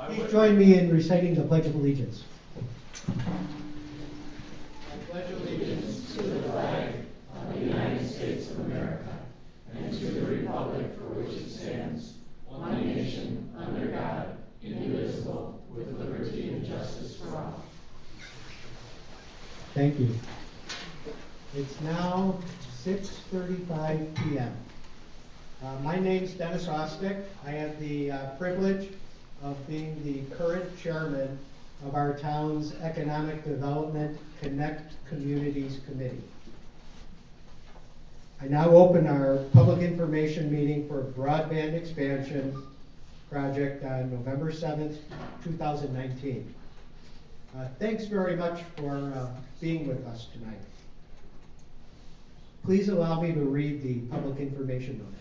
Please join me in reciting the Pledge of Allegiance. I pledge allegiance to the flag of the United States of America and to the republic for which it stands, one nation, under God, indivisible, with liberty and justice for all. Thank you. It's now 6:35 p.m. My name's Dennis Ostick. I have the privilege of being the current chairman of our town's Economic Development Connect Communities Committee. I now open our public information meeting for broadband expansion project on November 7th, 2019. Thanks very much for being with us tonight. Please allow me to read the public information notice.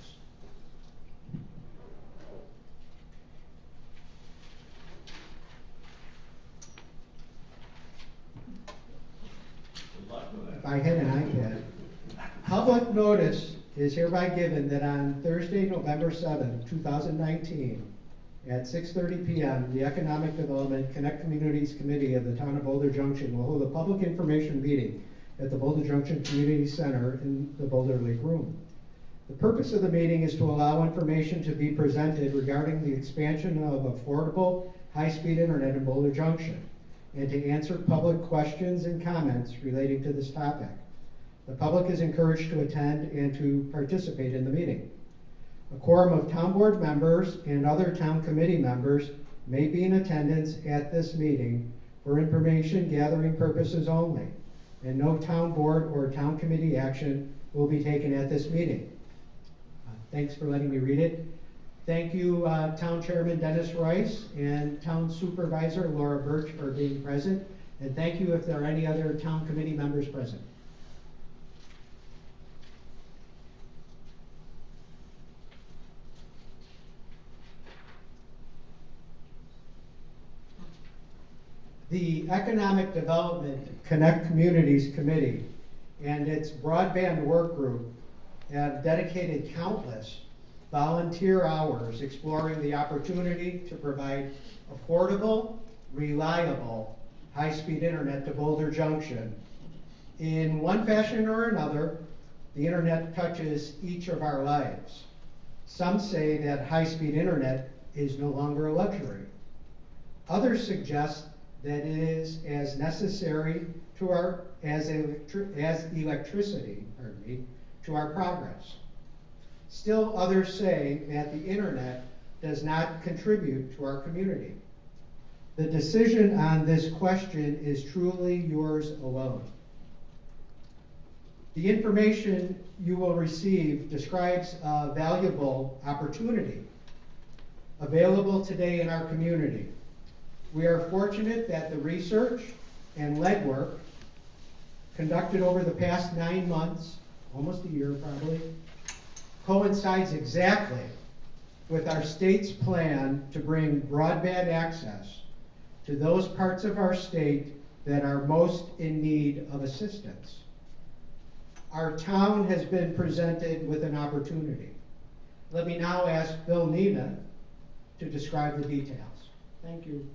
If I had an iPad. Public notice is hereby given that on Thursday, November 7th, 2019, at 6:30 p.m., the Economic Development Connect Communities Committee of the Town of Boulder Junction will hold a public information meeting at the Boulder Junction Community Center in the Boulder Lake Room. The purpose of the meeting is to allow information to be presented regarding the expansion of affordable, high-speed internet in Boulder Junction, and to answer public questions and comments relating to this topic. The public is encouraged to attend and to participate in the meeting. A quorum of town board members and other town committee members may be in attendance at this meeting for information gathering purposes only, and no town board or town committee action will be taken at this meeting. Thanks for letting me read it. Thank you, Town Chairman Dennis Rice and Town Supervisor Laura Birch for being present. And thank you if there are any other town committee members present. The Economic Development Connect Communities Committee and its broadband work group have dedicated countless volunteer hours exploring the opportunity to provide affordable, reliable, high-speed internet to Boulder Junction. In one fashion or another, the internet touches each of our lives. Some say that high-speed internet is no longer a luxury. Others suggest that it is as necessary to as electricity, to our progress. Still others say that the internet does not contribute to our community. The decision on this question is truly yours alone. The information you will receive describes a valuable opportunity available today in our community. We are fortunate that the research and legwork conducted over the past 9 months, almost a year probably, coincides exactly with our state's plan to bring broadband access to those parts of our state that are most in need of assistance. Our town has been presented with an opportunity. Let me now ask Bill Nina to describe the details. Thank you.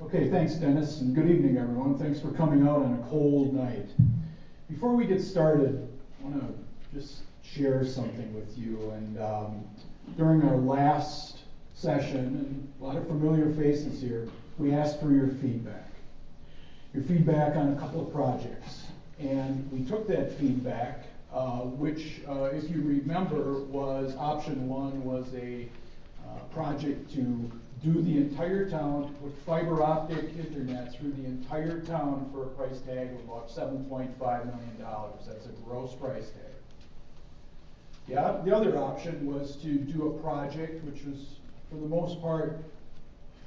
Okay, thanks Dennis, and good evening everyone. Thanks for coming out on a cold night. Before we get started, I want to just share something with you. And during our last session, and a lot of familiar faces here, we asked for your feedback. Your feedback on a couple of projects. And we took that feedback, which, if you remember, was option one was a project to do the entire town, to put fiber optic internet through the entire town for a price tag of about $7.5 million. That's a gross price tag. Yeah, the other option was to do a project which was, for the most part,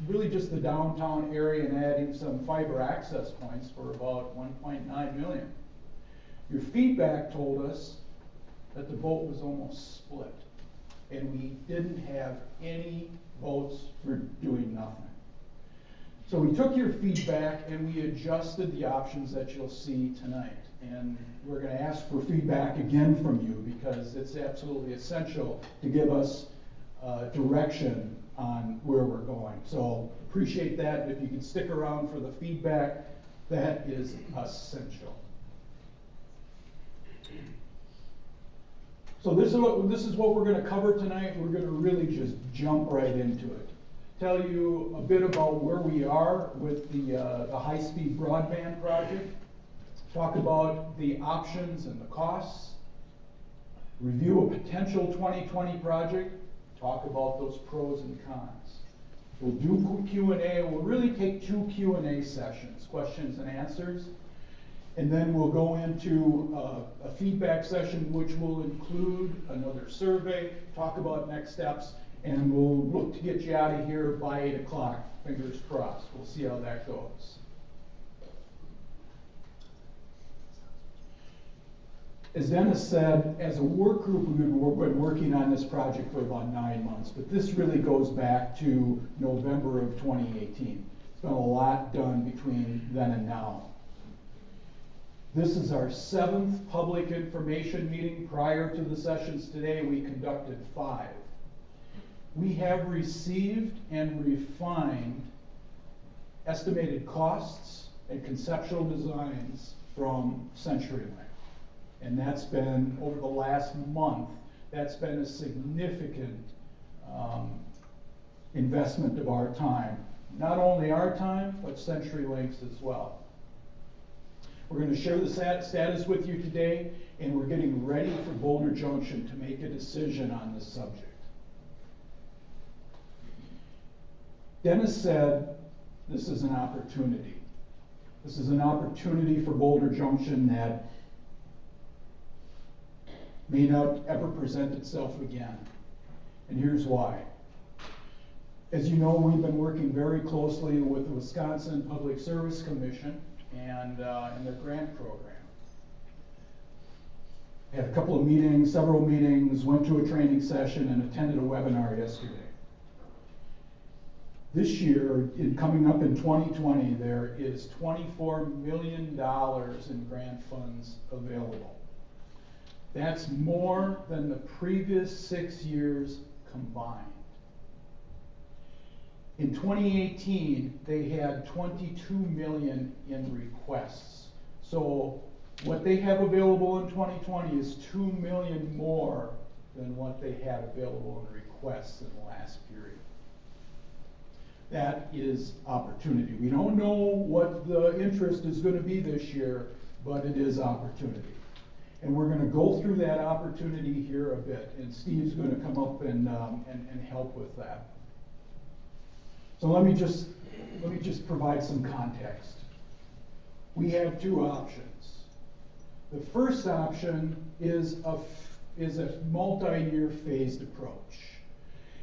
really just the downtown area and adding some fiber access points for about $1.9 million. Your feedback told us that the vote was almost split, and we didn't have any votes for doing nothing. So we took your feedback and we adjusted the options that you'll see tonight. And we're going to ask for feedback again from you because it's absolutely essential to give us direction on where we're going. So appreciate that. If you can stick around for the feedback, that is essential. So this is what we're going to cover tonight. We're going to really just jump right into it. Tell you a bit about where we are with the high-speed broadband project. Talk about the options and the costs. Review a potential 2020 project. Talk about those pros and cons. We'll do Q&A. We'll really take 2 Q&A sessions, questions and answers. And then we'll go into a feedback session, which will include another survey, talk about next steps, and we'll look to get you out of here by 8 o'clock. Fingers crossed. We'll see how that goes. As Dennis said, as a work group, we've been working on this project for about 9 months, but this really goes back to November of 2018. It's been a lot done between then and now. This is our 7th public information meeting. Prior to the sessions today, we conducted 5. We have received and refined estimated costs and conceptual designs from CenturyLink. And that's been, over the last month, that's been a significant investment of our time. Not only our time, but CenturyLink's as well. We're going to share the status with you today, and we're getting ready for Boulder Junction to make a decision on this subject. Dennis said this is an opportunity. This is an opportunity for Boulder Junction that may not ever present itself again. And here's why. As you know, we've been working very closely with the Wisconsin Public Service Commission and their grant program. Had a couple of meetings, several meetings, went to a training session, and attended a webinar yesterday. This year, coming up in 2020, there is $24 million in grant funds available. That's more than the previous 6 years combined. In 2018, they had 22 million in requests. So what they have available in 2020 is 2 million more than what they had available in requests in the last period. That is opportunity. We don't know what the interest is going to be this year, but it is opportunity. And we're going to go through that opportunity here a bit, and Steve's going to come up and help with that. So let me just provide some context. We have 2 options. The first option is a multi-year phased approach,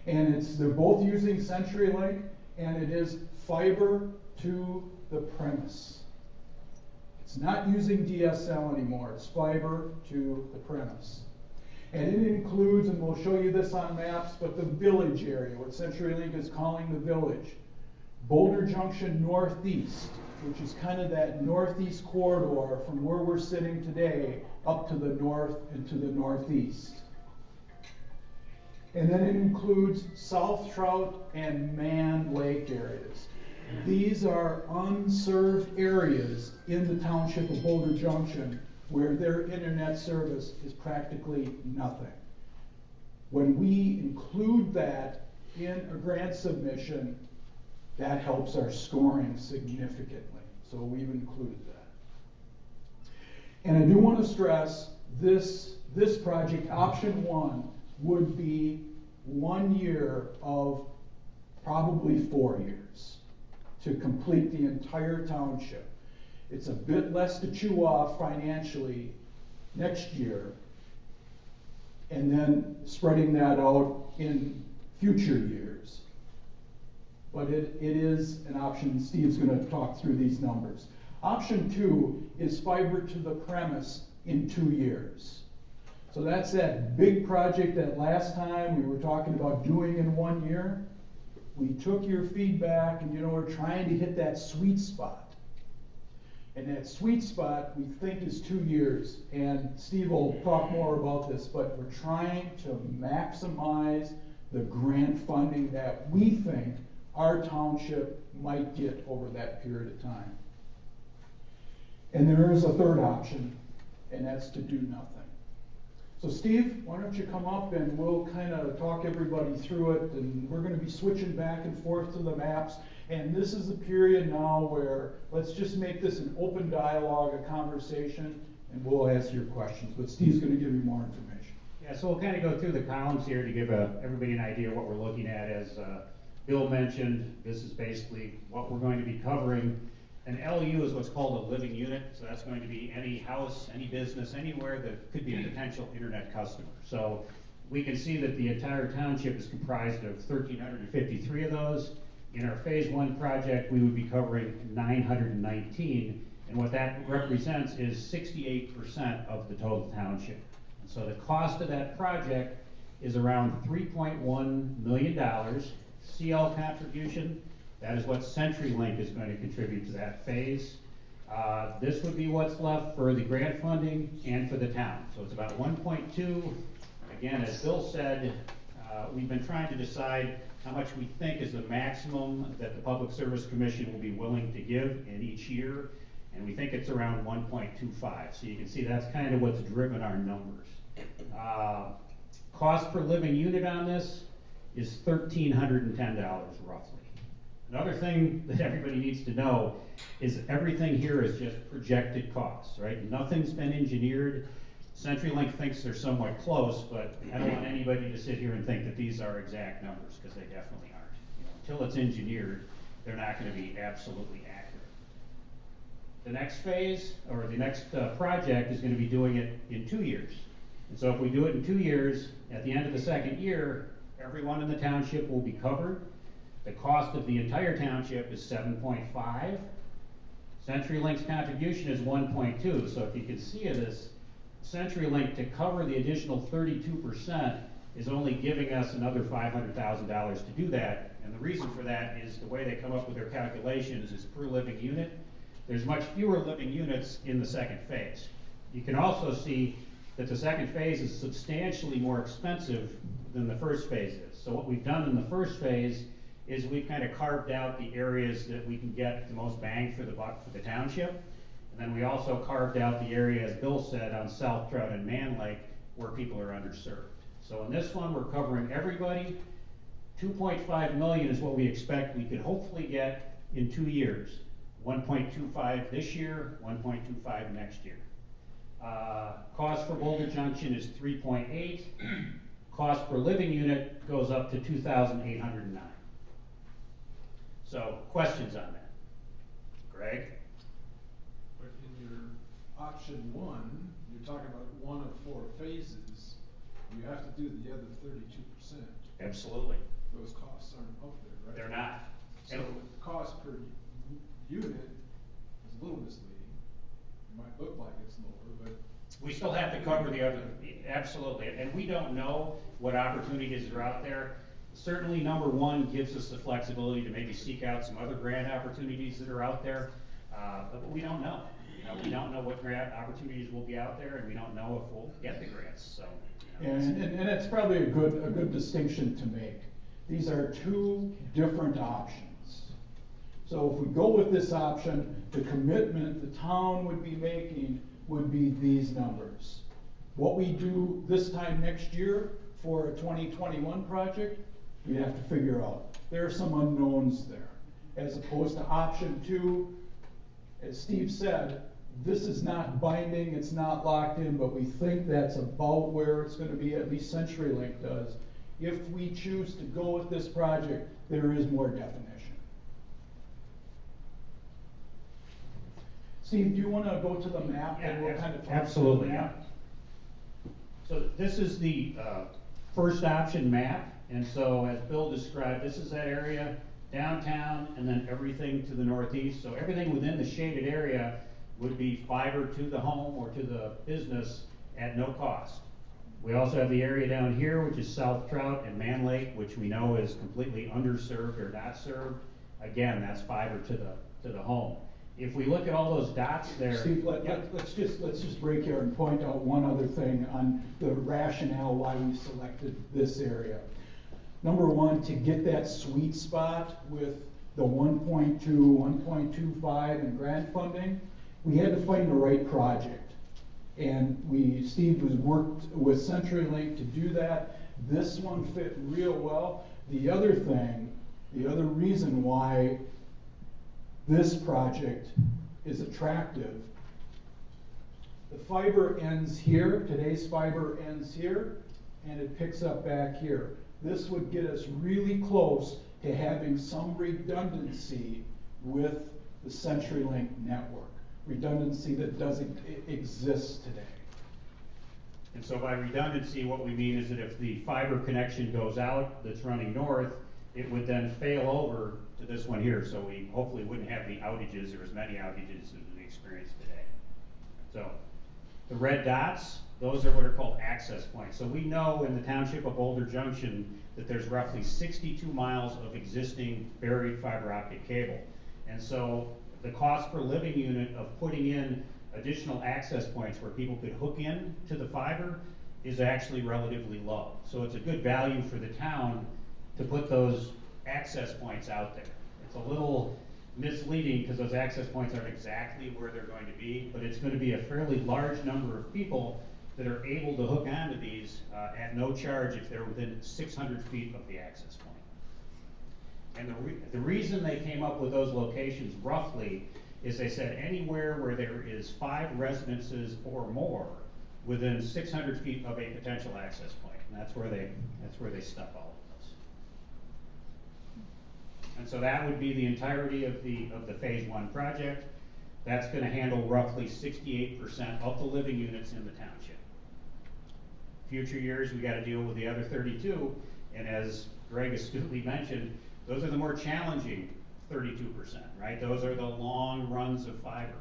and they're both using CenturyLink, and it is fiber to the premise. It's not using DSL anymore. It's fiber to the premise. And it includes, and we'll show you this on maps, but the village area, what CenturyLink is calling the village. Boulder Junction Northeast, which is kind of that northeast corridor from where we're sitting today up to the north and to the northeast. And then it includes South Trout and Man Lake areas. These are unserved areas in the township of Boulder Junction where their internet service is practically nothing. When we include that in a grant submission, that helps our scoring significantly. So we've included that. And I do want to stress this project, option 1, would be 1 year of probably 4 years to complete the entire township. It's a bit less to chew off financially next year, and then spreading that out in future years. But it is an option. Steve's going to talk through these numbers. Option 2 is fiber to the premise in 2 years. So that's that big project that last time we were talking about doing in 1 year. We took your feedback, and we're trying to hit that sweet spot. And that sweet spot, we think, is 2 years. And Steve will talk more about this, but we're trying to maximize the grant funding that we think our township might get over that period of time. And there is a third option, and that's to do nothing. So Steve, why don't you come up and we'll kind of talk everybody through it, and we're going to be switching back and forth to the maps. And this is a period now where let's just make this an open dialogue, a conversation, and we'll answer your questions. But Steve's going to give you more information. Yeah, so we'll kind of go through the columns here to give everybody an idea of what we're looking at. As Bill mentioned, this is basically what we're going to be covering. An LU is what's called a living unit, so that's going to be any house, any business, anywhere that could be a potential internet customer. So we can see that the entire township is comprised of 1,353 of those. In our phase 1 project, we would be covering 919, and what that represents is 68% of the total township. And so the cost of that project is around $3.1 million. CL contribution, that is what CenturyLink is going to contribute to that phase. This would be what's left for the grant funding and for the town. So it's about 1.2. Again, as Bill said, we've been trying to decide how much we think is the maximum that the Public Service Commission will be willing to give in each year, and we think it's around 1.25. So you can see that's kind of what's driven our numbers. Cost per living unit on this is $1,310 roughly. Another thing that everybody needs to know is everything here is just projected costs, right? Nothing's been engineered. CenturyLink thinks they're somewhat close, but I don't want anybody to sit here and think that these are exact numbers, because they definitely aren't. Until it's engineered, they're not going to be absolutely accurate. The next phase, or the next project, is going to be doing it in 2 years. And so if we do it in 2 years, at the end of the second year, everyone in the township will be covered. The cost of the entire township is 7.5. CenturyLink's contribution is 1.2. So if you can see this, CenturyLink, to cover the additional 32%, is only giving us another $500,000 to do that. And the reason for that is the way they come up with their calculations is per living unit. There's much fewer living units in the second phase. You can also see that the second phase is substantially more expensive than the first phase is. So what we've done in the first phase is we've kind of carved out the areas that we can get the most bang for the buck for the township. And then we also carved out the area, as Bill said, on South Trout and Man Lake, where people are underserved. So in this one, we're covering everybody. 2.5 million is what we expect we could hopefully get in 2 years. 1.25 this year, 1.25 next year. Cost for Boulder Junction is 3.8. Cost per living unit goes up to 2,809. So, questions on that? Greg? But in your option 1, you're talking about 1 of 4 phases. You have to do the other 32%. Absolutely. Those costs aren't up there, right? They're not. So the cost per unit is a little misleading. It might look like it's lower, but We still have to cover the other, absolutely. And we don't know what opportunities are out there. Certainly, number 1 gives us the flexibility to maybe seek out some other grant opportunities that are out there, but we don't know. We don't know what grant opportunities will be out there, and we don't know if we'll get the grants. So, And it's probably a good distinction to make. These are 2 different options. So if we go with this option, the commitment the town would be making would be these numbers. What we do this time next year for a 2021 project, we have to figure out. There are some unknowns there. As opposed to option 2, as Steve said, this is not binding, it's not locked in, but we think that's about where it's going to be, at least CenturyLink does. If we choose to go with this project, there is more definition. Steve, do you want to go to the map? Yeah, and we'll kind of talk absolutely. through the map? So this is the first option map, and so as Bill described, this is that area downtown, and then everything to the northeast. So everything within the shaded area would be fiber to the home or to the business at no cost. We also have the area down here, which is South Trout and Man Lake, which we know is completely underserved or not served. Again, that's fiber to the home. If we look at all those dots there, Steve, let's just break here and point out one other thing on the rationale why we selected this area. Number one, to get that sweet spot with the 1.2, 1.25 in grant funding, we had to find the right project. And Steve was worked with CenturyLink to do that. This one fit real well. The other reason why this project is attractive, the fiber ends here, today's fiber ends here, and it picks up back here. This would get us really close to having some redundancy with the CenturyLink network, redundancy that doesn't exist today. And so by redundancy, what we mean is that if the fiber connection goes out that's running north, it would then fail over to this one here, so we hopefully wouldn't have the outages or as many outages as we experience today. So the red dots, those are what are called access points. So we know in the township of Boulder Junction that there's roughly 62 miles of existing buried fiber optic cable. And so the cost per living unit of putting in additional access points where people could hook in to the fiber is actually relatively low. So it's a good value for the town to put those access points out there. It's a little misleading because those access points aren't exactly where they're going to be, but it's going to be a fairly large number of people that are able to hook onto these at no charge if they're within 600 feet of the access point. And the reason they came up with those locations roughly is they said anywhere where there is 5 residences or more within 600 feet of a potential access point. And that's where they stuck all of those. And so that would be the entirety of the phase 1 project. That's going to handle roughly 68% of the living units in the township. Future years, we got to deal with the other 32, and as Greg astutely mentioned, those are the more challenging 32%, right? Those are the long runs of fiber.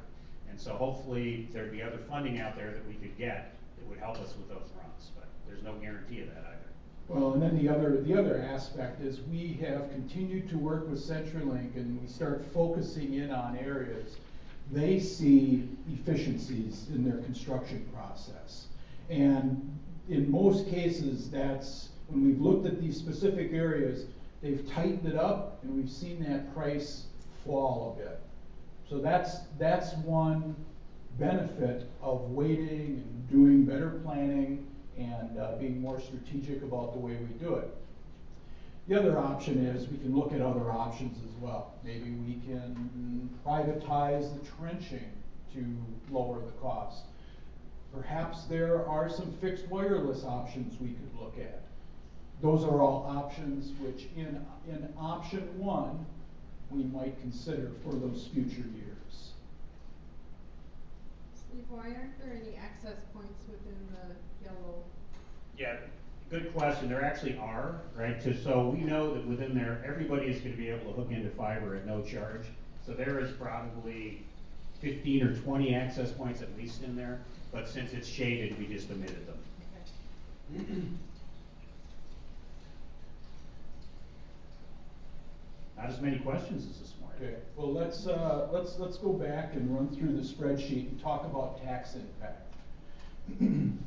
And so hopefully there'd be other funding out there that we could get that would help us with those runs, but there's no guarantee of that either. Well, and then the other aspect is we have continued to work with CenturyLink, and we start focusing in on areas. They see efficiencies in their construction process. And in most cases, that's when we've looked at these specific areas, they've tightened it up, and we've seen that price fall a bit. So that's one benefit of waiting and doing better planning and being more strategic about the way we do it. The other option is we can look at other options as well. Maybe we can privatize the trenching to lower the cost. Perhaps there are some fixed wireless options we could look at. Those are all options which in option 1 we might consider for those future years. Steve, why aren't there any access points within the yellow? Yeah, good question. There actually are, right? So we know that within there, everybody is going to be able to hook into fiber at no charge. So there is probably 15 or 20 access points at least in there. But since it's shaded, we just omitted them. Okay. Not as many questions as this morning. Okay. Well, let's go back and run through the spreadsheet and talk about tax impact.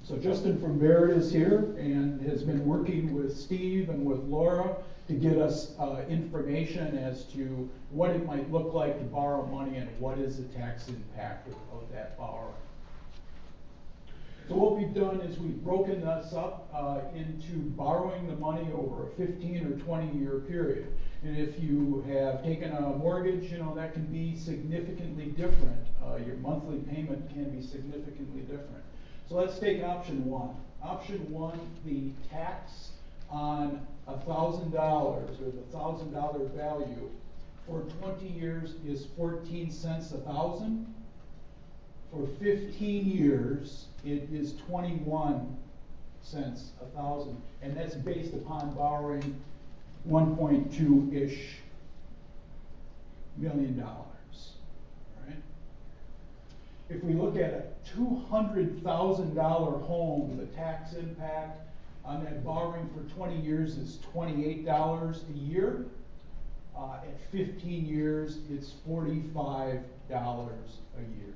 So Justin from Barrett is here and has been working with Steve and with Laura to get us information as to what it might look like to borrow money and what is the tax impact of that borrowing. So what we've done is we've broken this up into borrowing the money over a 15 or 20-year period. And if you have taken a mortgage, that can be significantly different. Your monthly payment can be significantly different. So let's take option 1. Option 1, the tax on $1,000 or the $1,000 value for 20 years is 14 cents a thousand. For 15 years, it is 21 cents a thousand, and that's based upon borrowing 1.2-ish $million. Right? If we look at a $200,000 home, the tax impact on that borrowing for 20 years is $28 a year. At 15 years, it's $45 a year.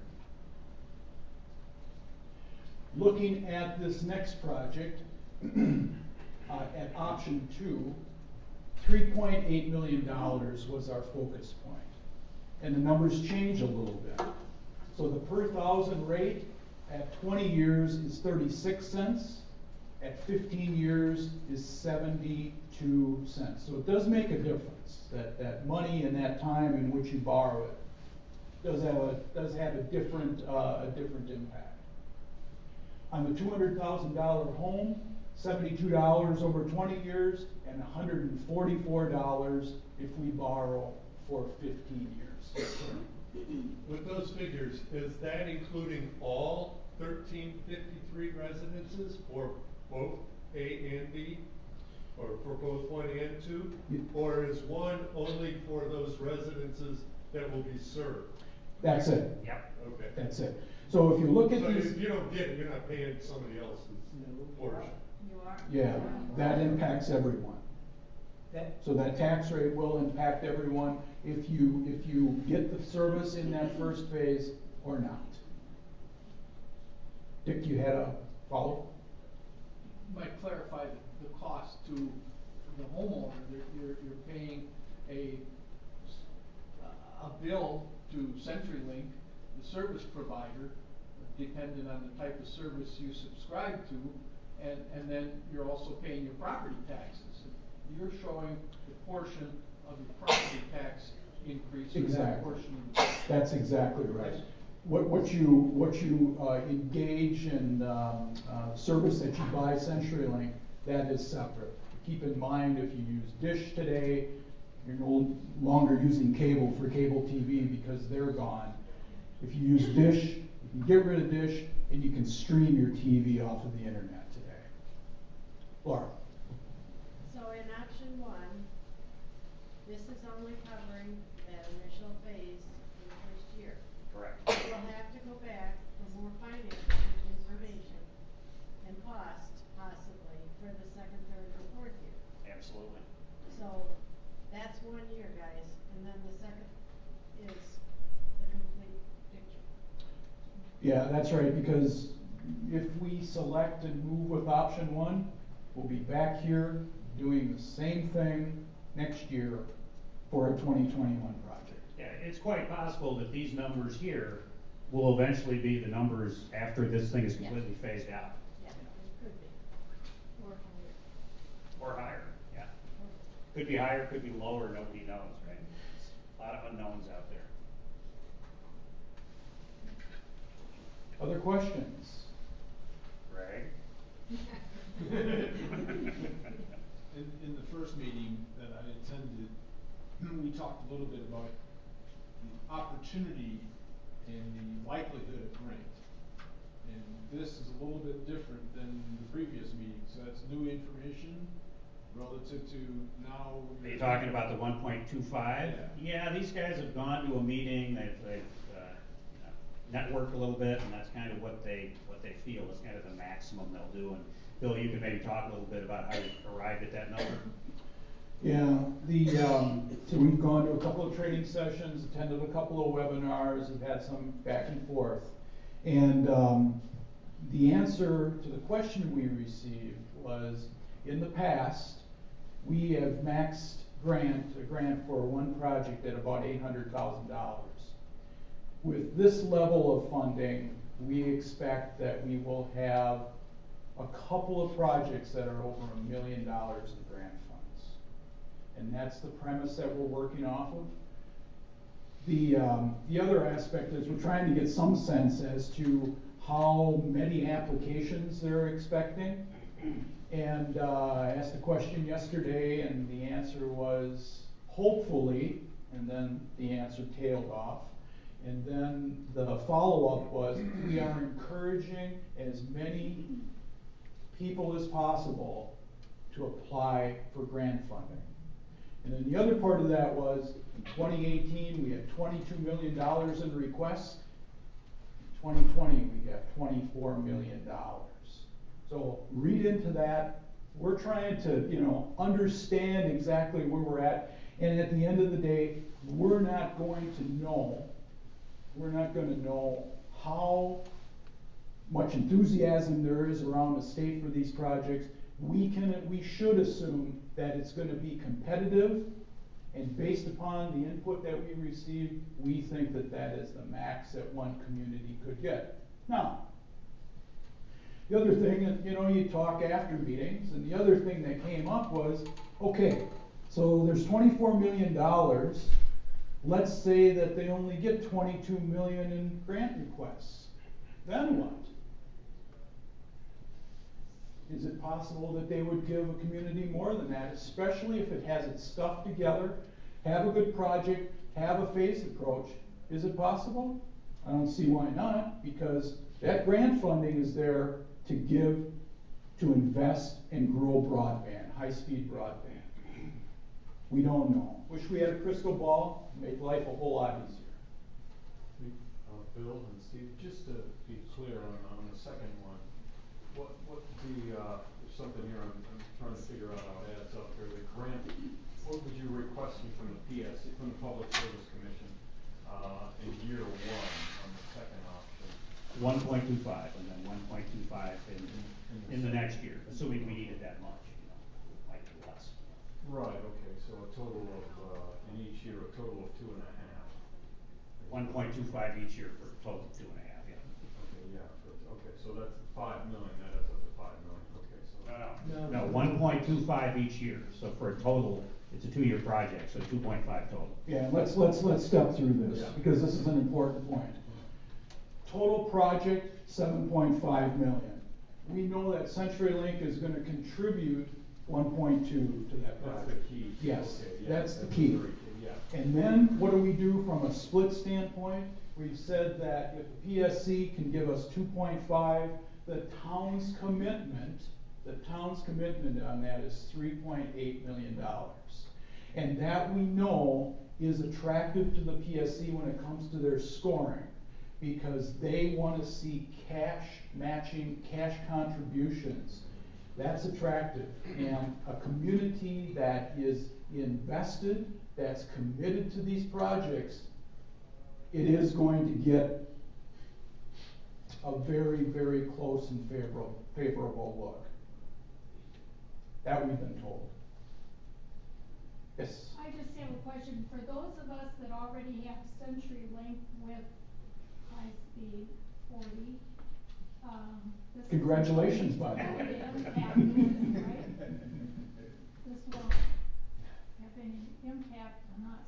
Looking at this next project, at option 2, $3.8 million was our focus point. And the numbers change a little bit. So the per thousand rate at 20 years is 36 cents. At 15 years is 72 cents. So it does make a difference, that money and that time in which you borrow it does have a different impact. On the $200,000 home, $72 over 20 years, and $144 if we borrow for 15 years. With those figures, is that including all 1353 residences for both A and B? Or for both 1 and 2? Or is 1 only for those residences that will be served? That's it. Yep. Okay. That's it. So if you look at So these. if you don't get it, you're not paying somebody else's portion. You are? Yeah, that impacts everyone. That, So that tax rate will impact everyone if you get the service in that first phase or not. Dick, you had a follow? might clarify the cost to the homeowner, that you're paying a bill to CenturyLink, the service provider, dependent on the type of service you subscribe to, and then you're also paying your property taxes. You're showing the portion of your property tax increase for that Exactly. portion of the. That's exactly right. What you engage in service that you buy CenturyLink, that is separate. Keep in mind, if you use Dish today, you're no longer using cable for cable TV because they're gone. If you use Dish, you can get rid of Dish and you can stream your TV off of the internet today. Laura. So in option 1, this is only covering that initial phase in the first year. Correct. We'll have to go back for more financing information and cost possibly for the second, third, and fourth year. Absolutely. So that's 1 year, guys, and then the second is the complete picture. Yeah, that's right, because if we select and move with option 1, we'll be back here doing the same thing next year for a 2021 project. Yeah, it's quite possible that these numbers here will eventually be the numbers after this thing is completely phased out. Yeah, it could be. Or higher. Or higher, yeah. Could be higher, could be lower, nobody knows, right? A lot of unknowns out there. Other questions? Greg? In the first meeting that I attended, we talked a little bit about the opportunity and the likelihood of grant. And this is a little bit different than the previous meeting, so that's new information relative to now. Are you talking about the 1.25? Yeah, these guys have gone to a meeting, they've networked a little bit, and that's kind of what they feel is kind of the maximum they'll do. And Bill, you can maybe talk a little bit about how you arrived at that number. Yeah, so we've gone to a couple of training sessions, attended a couple of webinars, have had some back and forth. And the answer to the question we received was, in the past, we have maxed a grant for one project at about $800,000. With this level of funding, we expect that we will have a couple of projects that are over $1 million in grant funds. And that's the premise that we're working off of. The other aspect is we're trying to get some sense as to how many applications they're expecting. And I asked a question yesterday, and the answer was hopefully, and then the answer tailed off. And then the follow-up was, we are encouraging as many people as possible to apply for grant funding. And then the other part of that was, in 2018, we had $22 million in requests. In 2020, we have $24 million. So read into that. We're trying to, understand exactly where we're at. And at the end of the day, we're not going to know how much enthusiasm there is around the state for these projects we should assume that it's gonna be competitive, and based upon the input that we received, we think that that is the max that one community could get. Now, the other thing, and you talk after meetings, and the other thing that came up was, okay, so there's $24 million. Let's say that they only get 22 million in grant requests. Then what? Is it possible that they would give a community more than that, especially if it has its stuff together, have a good project, have a phased approach? Is it possible? I don't see why not, because that grant funding is there to give, to invest and grow broadband, high-speed broadband. We don't know. Wish we had a crystal ball, make life a whole lot easier. Bill and Steve, just to be clear on the second one, what there's something here I'm trying to figure out how it adds up here. The grant, what would you requesting from the PSC, from the Public Service Commission, in year one on the second option? 1.25, and then 1.25 in the next year, assuming we needed that much, might be less. Right, okay, so a total of, in each year, a total of 2.5. 1.25 each year for a total of 2.5, yeah. Okay, yeah, okay, so that's 5 million, that adds up to 5 million, okay, so. No, 1.25 each year, so for a total, it's a 2-year project, so 2.5 total. Yeah, let's step through this, Yeah. because this is an important point. Total project, 7.5 million. We know that CenturyLink is gonna contribute 1.2 to that That's project. the key. Yes, Okay, yeah, that's the key. very key, yeah. And then, what do we do from a split standpoint? We've said that if the PSC can give us 2.5, the town's commitment on that is $3.8 million. And that we know is attractive to the PSC when it comes to their scoring, because they want to see cash matching, cash contributions. That's attractive. And a community that is invested, that's committed to these projects, it is going to get a very, very close and favorable look. That we've been told. Yes? I just have a question. For those of us that already have CenturyLink with high speed 40, this Congratulations, by the is way. impact us, right? This won't have any impact on us.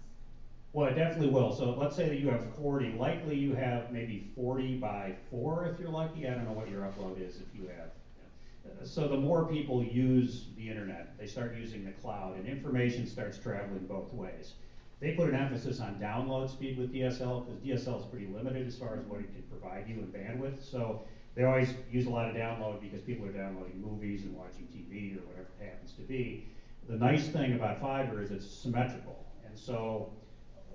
Well, it definitely will. So let's say that you have 40. Likely you have maybe 40 by 4 if you're lucky. I don't know what your upload is if you have. So the more people use the internet, they start using the cloud, and information starts traveling both ways. They put an emphasis on download speed with DSL, because DSL is pretty limited as far as what it can provide you in bandwidth. So they always use a lot of download because people are downloading movies and watching TV or whatever it happens to be. The nice thing about fiber is it's symmetrical. And so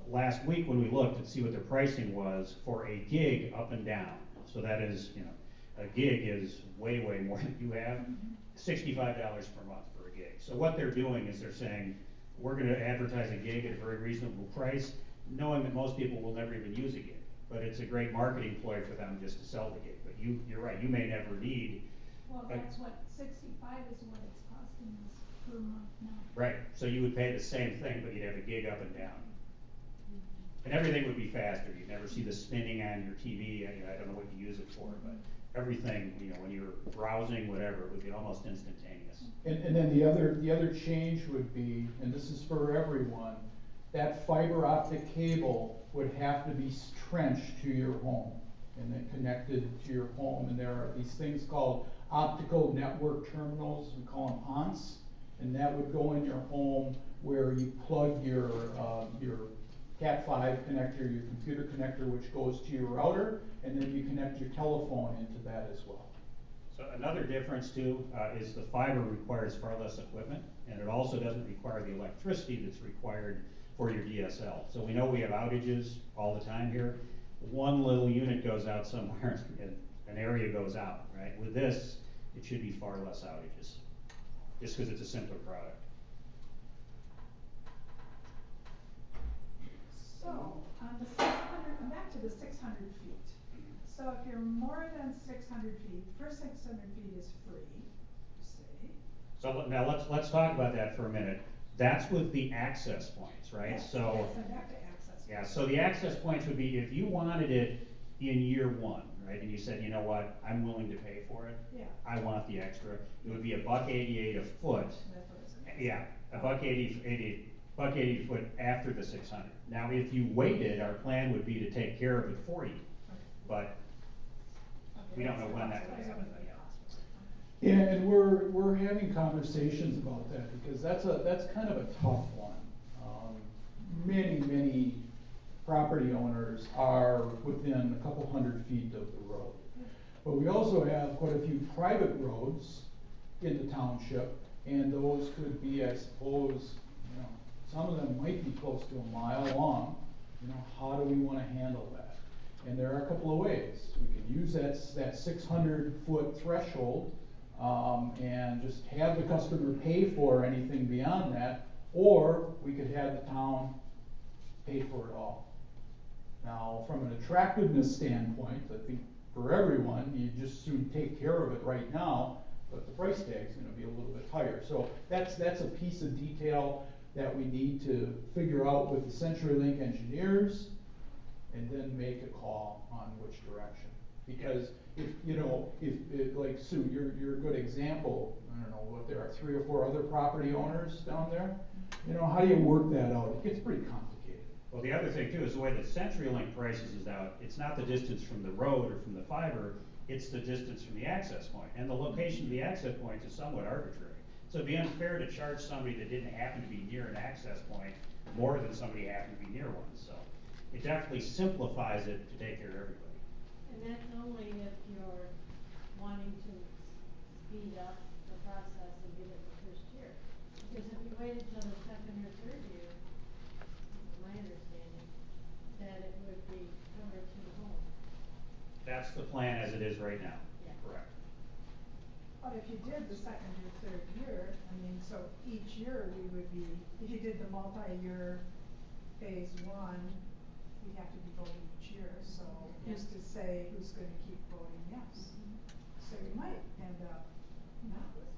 last week when we looked to see what their pricing was for a gig up and down, so that is, a gig is way, way more than you have, $65 per month for a gig. So what they're doing is they're saying, we're going to advertise a gig at a very reasonable price, knowing that most people will never even use a gig. But it's a great marketing ploy for them just to sell the gig. But you're right, you may never need. Well, that's what 65 is what it's costing us per month now. Right, so you would pay the same thing, but you'd have a gig up and down. And everything would be faster. You'd never see the spinning on your TV. I don't know what you use it for, but everything, when you're browsing, whatever, it would be almost instantaneous. And then the other change would be, and this is for everyone, that fiber optic cable would have to be trenched to your home and then connected to your home. And there are these things called optical network terminals, we call them ONTs, and that would go in your home where you plug your Cat5 connector, your computer connector, which goes to your router, and then you connect your telephone into that as well. So another difference too is the fiber requires far less equipment, and it also doesn't require the electricity that's required for your DSL. So we know we have outages all the time here. One little unit goes out somewhere, and an area goes out, right? With this, it should be far less outages, just because it's a simpler product. So, on the 600, I'm back to the 600 feet. So if you're more than 600 feet, first 600 feet is free, say, So now let's talk about that for a minute. That's with the access points, right? Yes, So, yes, I'm back to access. yeah, so the access points would be if you wanted it in year one, right? And you said, you know what, I'm willing to pay for it. Yeah. I want the extra. It would be $1.88 a foot. That's what it says. Yeah, $1.80 a foot after the 600. Now, if you waited, our plan would be to take care of it for you, but we don't know when that would happen. Yeah, and we're having conversations about that, because that's kind of a tough one. Many property owners are within a couple hundred feet of the road. But we also have quite a few private roads in the township, and those could be, I suppose, you know, some of them might be close to a mile long. You know, how do we wanna handle that? And there are a couple of ways. We can use that 600-foot threshold, and just have the customer pay for anything beyond that, or we could have the town pay for it all. Now, from an attractiveness standpoint, I think for everyone, you just soon take care of it right now, but the price tag's gonna be a little bit higher. So that's a piece of detail that we need to figure out with the CenturyLink engineers, and then make a call on which direction. Because if like Sue, you're a good example. I don't know what there are, 3 or 4 other property owners down there. You know, how do you work that out? It gets pretty complicated. Well, the other thing too is the way that CenturyLink prices is out, it's not the distance from the road or from the fiber, it's the distance from the access point. And the location of the access points is somewhat arbitrary. So it'd be unfair to charge somebody that didn't happen to be near an access point more than somebody happened to be near one. So it definitely simplifies it to take care of everybody. And that's only if you're wanting to speed up the process and get it the first year. Because if you waited till the second or third year, my understanding, that it would be covered to the home. That's the plan as it is right now. Yeah. Correct. But if you did the second or third year, I mean, so each year we would be, if you did the multi-year phase one, we'd have to be voting each year, so who's to say who's gonna keep voting yes? So you might end up not with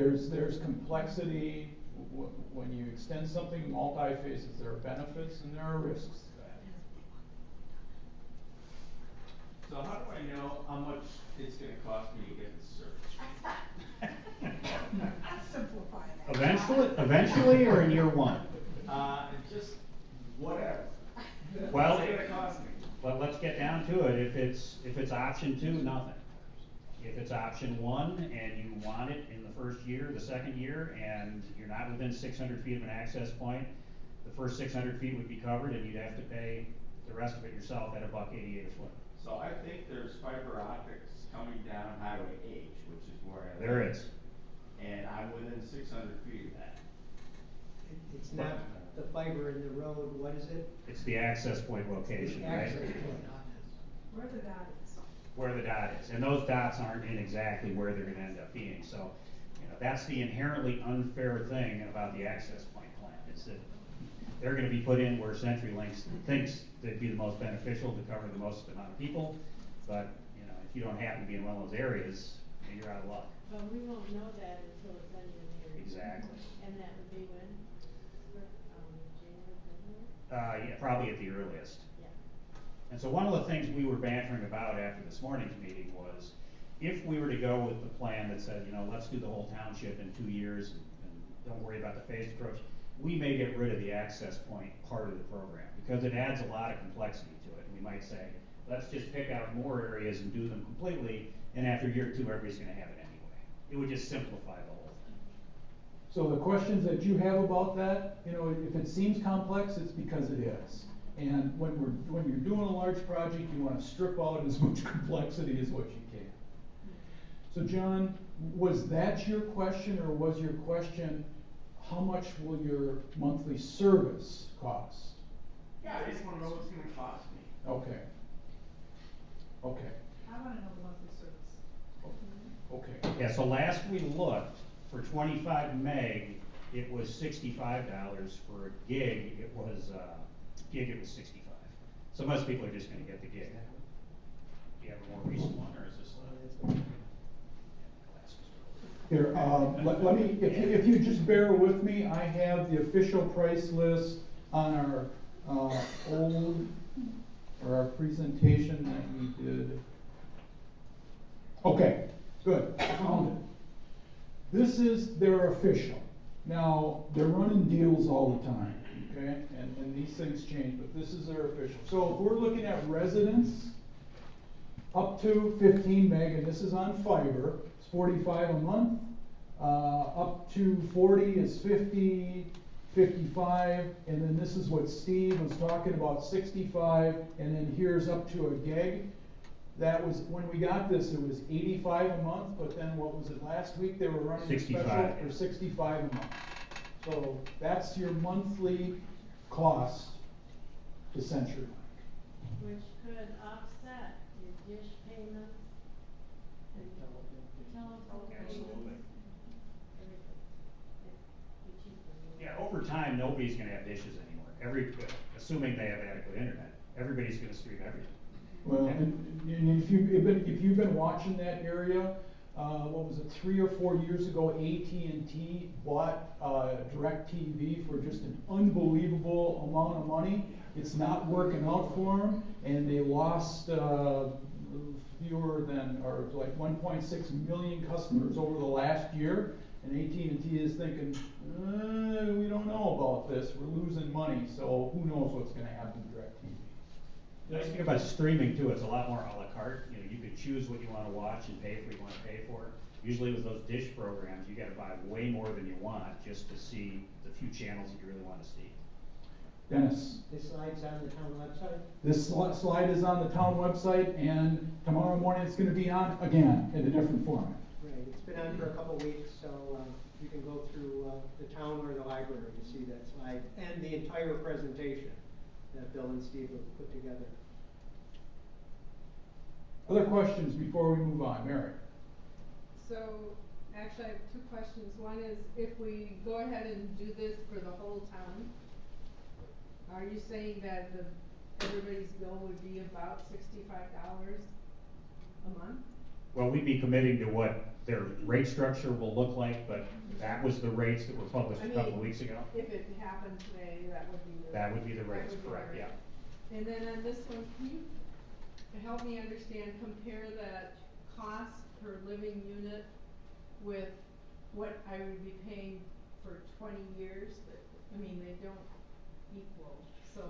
it. There's complexity, when you extend something multi-phases, there are benefits and there are risks to that. So how do I know how much it's gonna cost me to get the service? Let's simplify that. Eventually or in year one? Just whatever. Well, What's it gonna cost me? Well, let's get down to it. If it's option 2, nothing. If it's option 1 and you want it in the first year, the second year, and you're not within 600 feet of an access point, the first 600 feet would be covered and you'd have to pay the rest of it yourself at $1.88 a foot. So I think there's fiber optics coming down Highway H, which is where I live. There is. And I'm within 600 feet of that. It's not the fiber in the road, what is it? It's the access point location, The right? access point. Where the dot is. Where the dot is. And those dots aren't in exactly where they're gonna end up being. So, that's the inherently unfair thing about the access point plan, is that they're gonna be put in where CenturyLink thinks they'd be the most beneficial to cover the most amount of people. But, if you don't happen to be in one of those areas, you're out of luck. But we won't know that until it's engineered. Exactly. And that would be when? January, February? Yeah, probably at the earliest. Yeah. And so one of the things we were bantering about after this morning's meeting was, if we were to go with the plan that said, let's do the whole township in 2 years and don't worry about the phased approach, we may get rid of the access point part of the program, because it adds a lot of complexity to it. We might say, let's just pick out more areas and do them completely, and after year 2, everybody's gonna have it anyway. It would just simplify the whole thing. So the questions that you have about that, if it seems complex, it's because it is. And when you're doing a large project, you wanna strip out as much complexity as what you can. So John, was that your question, or was your question, how much will your monthly service cost? Yeah, I just wanna know what it's gonna cost me. Okay. Okay. I wanna know the monthly service. Okay. Yeah, so last we looked, for 25 meg, it was $65. For a gig, it was 65. So most people are just gonna get the gig. Do you have a more recent one, or is this the? Here, let me, if you just bear with me, I have the official price list on our, or our presentation that we did. Okay, good, found it. This is their official. Now, they're running deals all the time, okay? And these things change, but this is their official. So if we're looking at residents, up to 15 meg, and this is on fiber, it's 45 a month. Up to 40 is 50, 55, and then this is what Steve was talking about, 65, and then here's up to a gig. That was, when we got this, it was 85 a month, but then what was it, last week they were running a special 65. for 65 a month. So that's your monthly cost to CenturyLink. Which could offset your dish payments and telephone payments. Absolutely. Everything. It'd be cheaper. Yeah, over time, nobody's gonna have dishes anymore. Assuming they have adequate internet, everybody's gonna stream everything. Well, and if you've been watching that area, what was it, 3 or 4 years ago, AT&T bought DirecTV for just an unbelievable amount of money. It's not working out for them, and they lost fewer than, or like 1.6 million customers over the last year. And AT&T is thinking, we don't know about this. We're losing money, so who knows what's going to happen to DirecTV. The nice thing about streaming too, it's a lot more a la carte. You know, you can choose what you want to watch and pay for what you want to pay for. Usually with those dish programs, you got to buy way more than you want just to see the few channels that you really want to see. Dennis? This slide's on the town website? This slide is on the town website, and tomorrow morning it's going to be on again in a different format. Right, it's been on for a couple weeks, so you can go through the town or the library to see that slide and the entire presentation that Bill and Steve have put together. Other questions before we move on? Mary? So, actually I have two questions. One is, if we go ahead and do this for the whole town, are you saying that everybody's bill would be about $65 a month? Well, we'd be committing to what their rate structure will look like, but that was the rates that were published a couple of weeks ago. If it happened today, that would be the. That would be the rates, would be the correct, rate. yeah. And then on this one, can you help me understand, compare that cost per living unit with what I would be paying for 20 years? I mean, they don't equal, so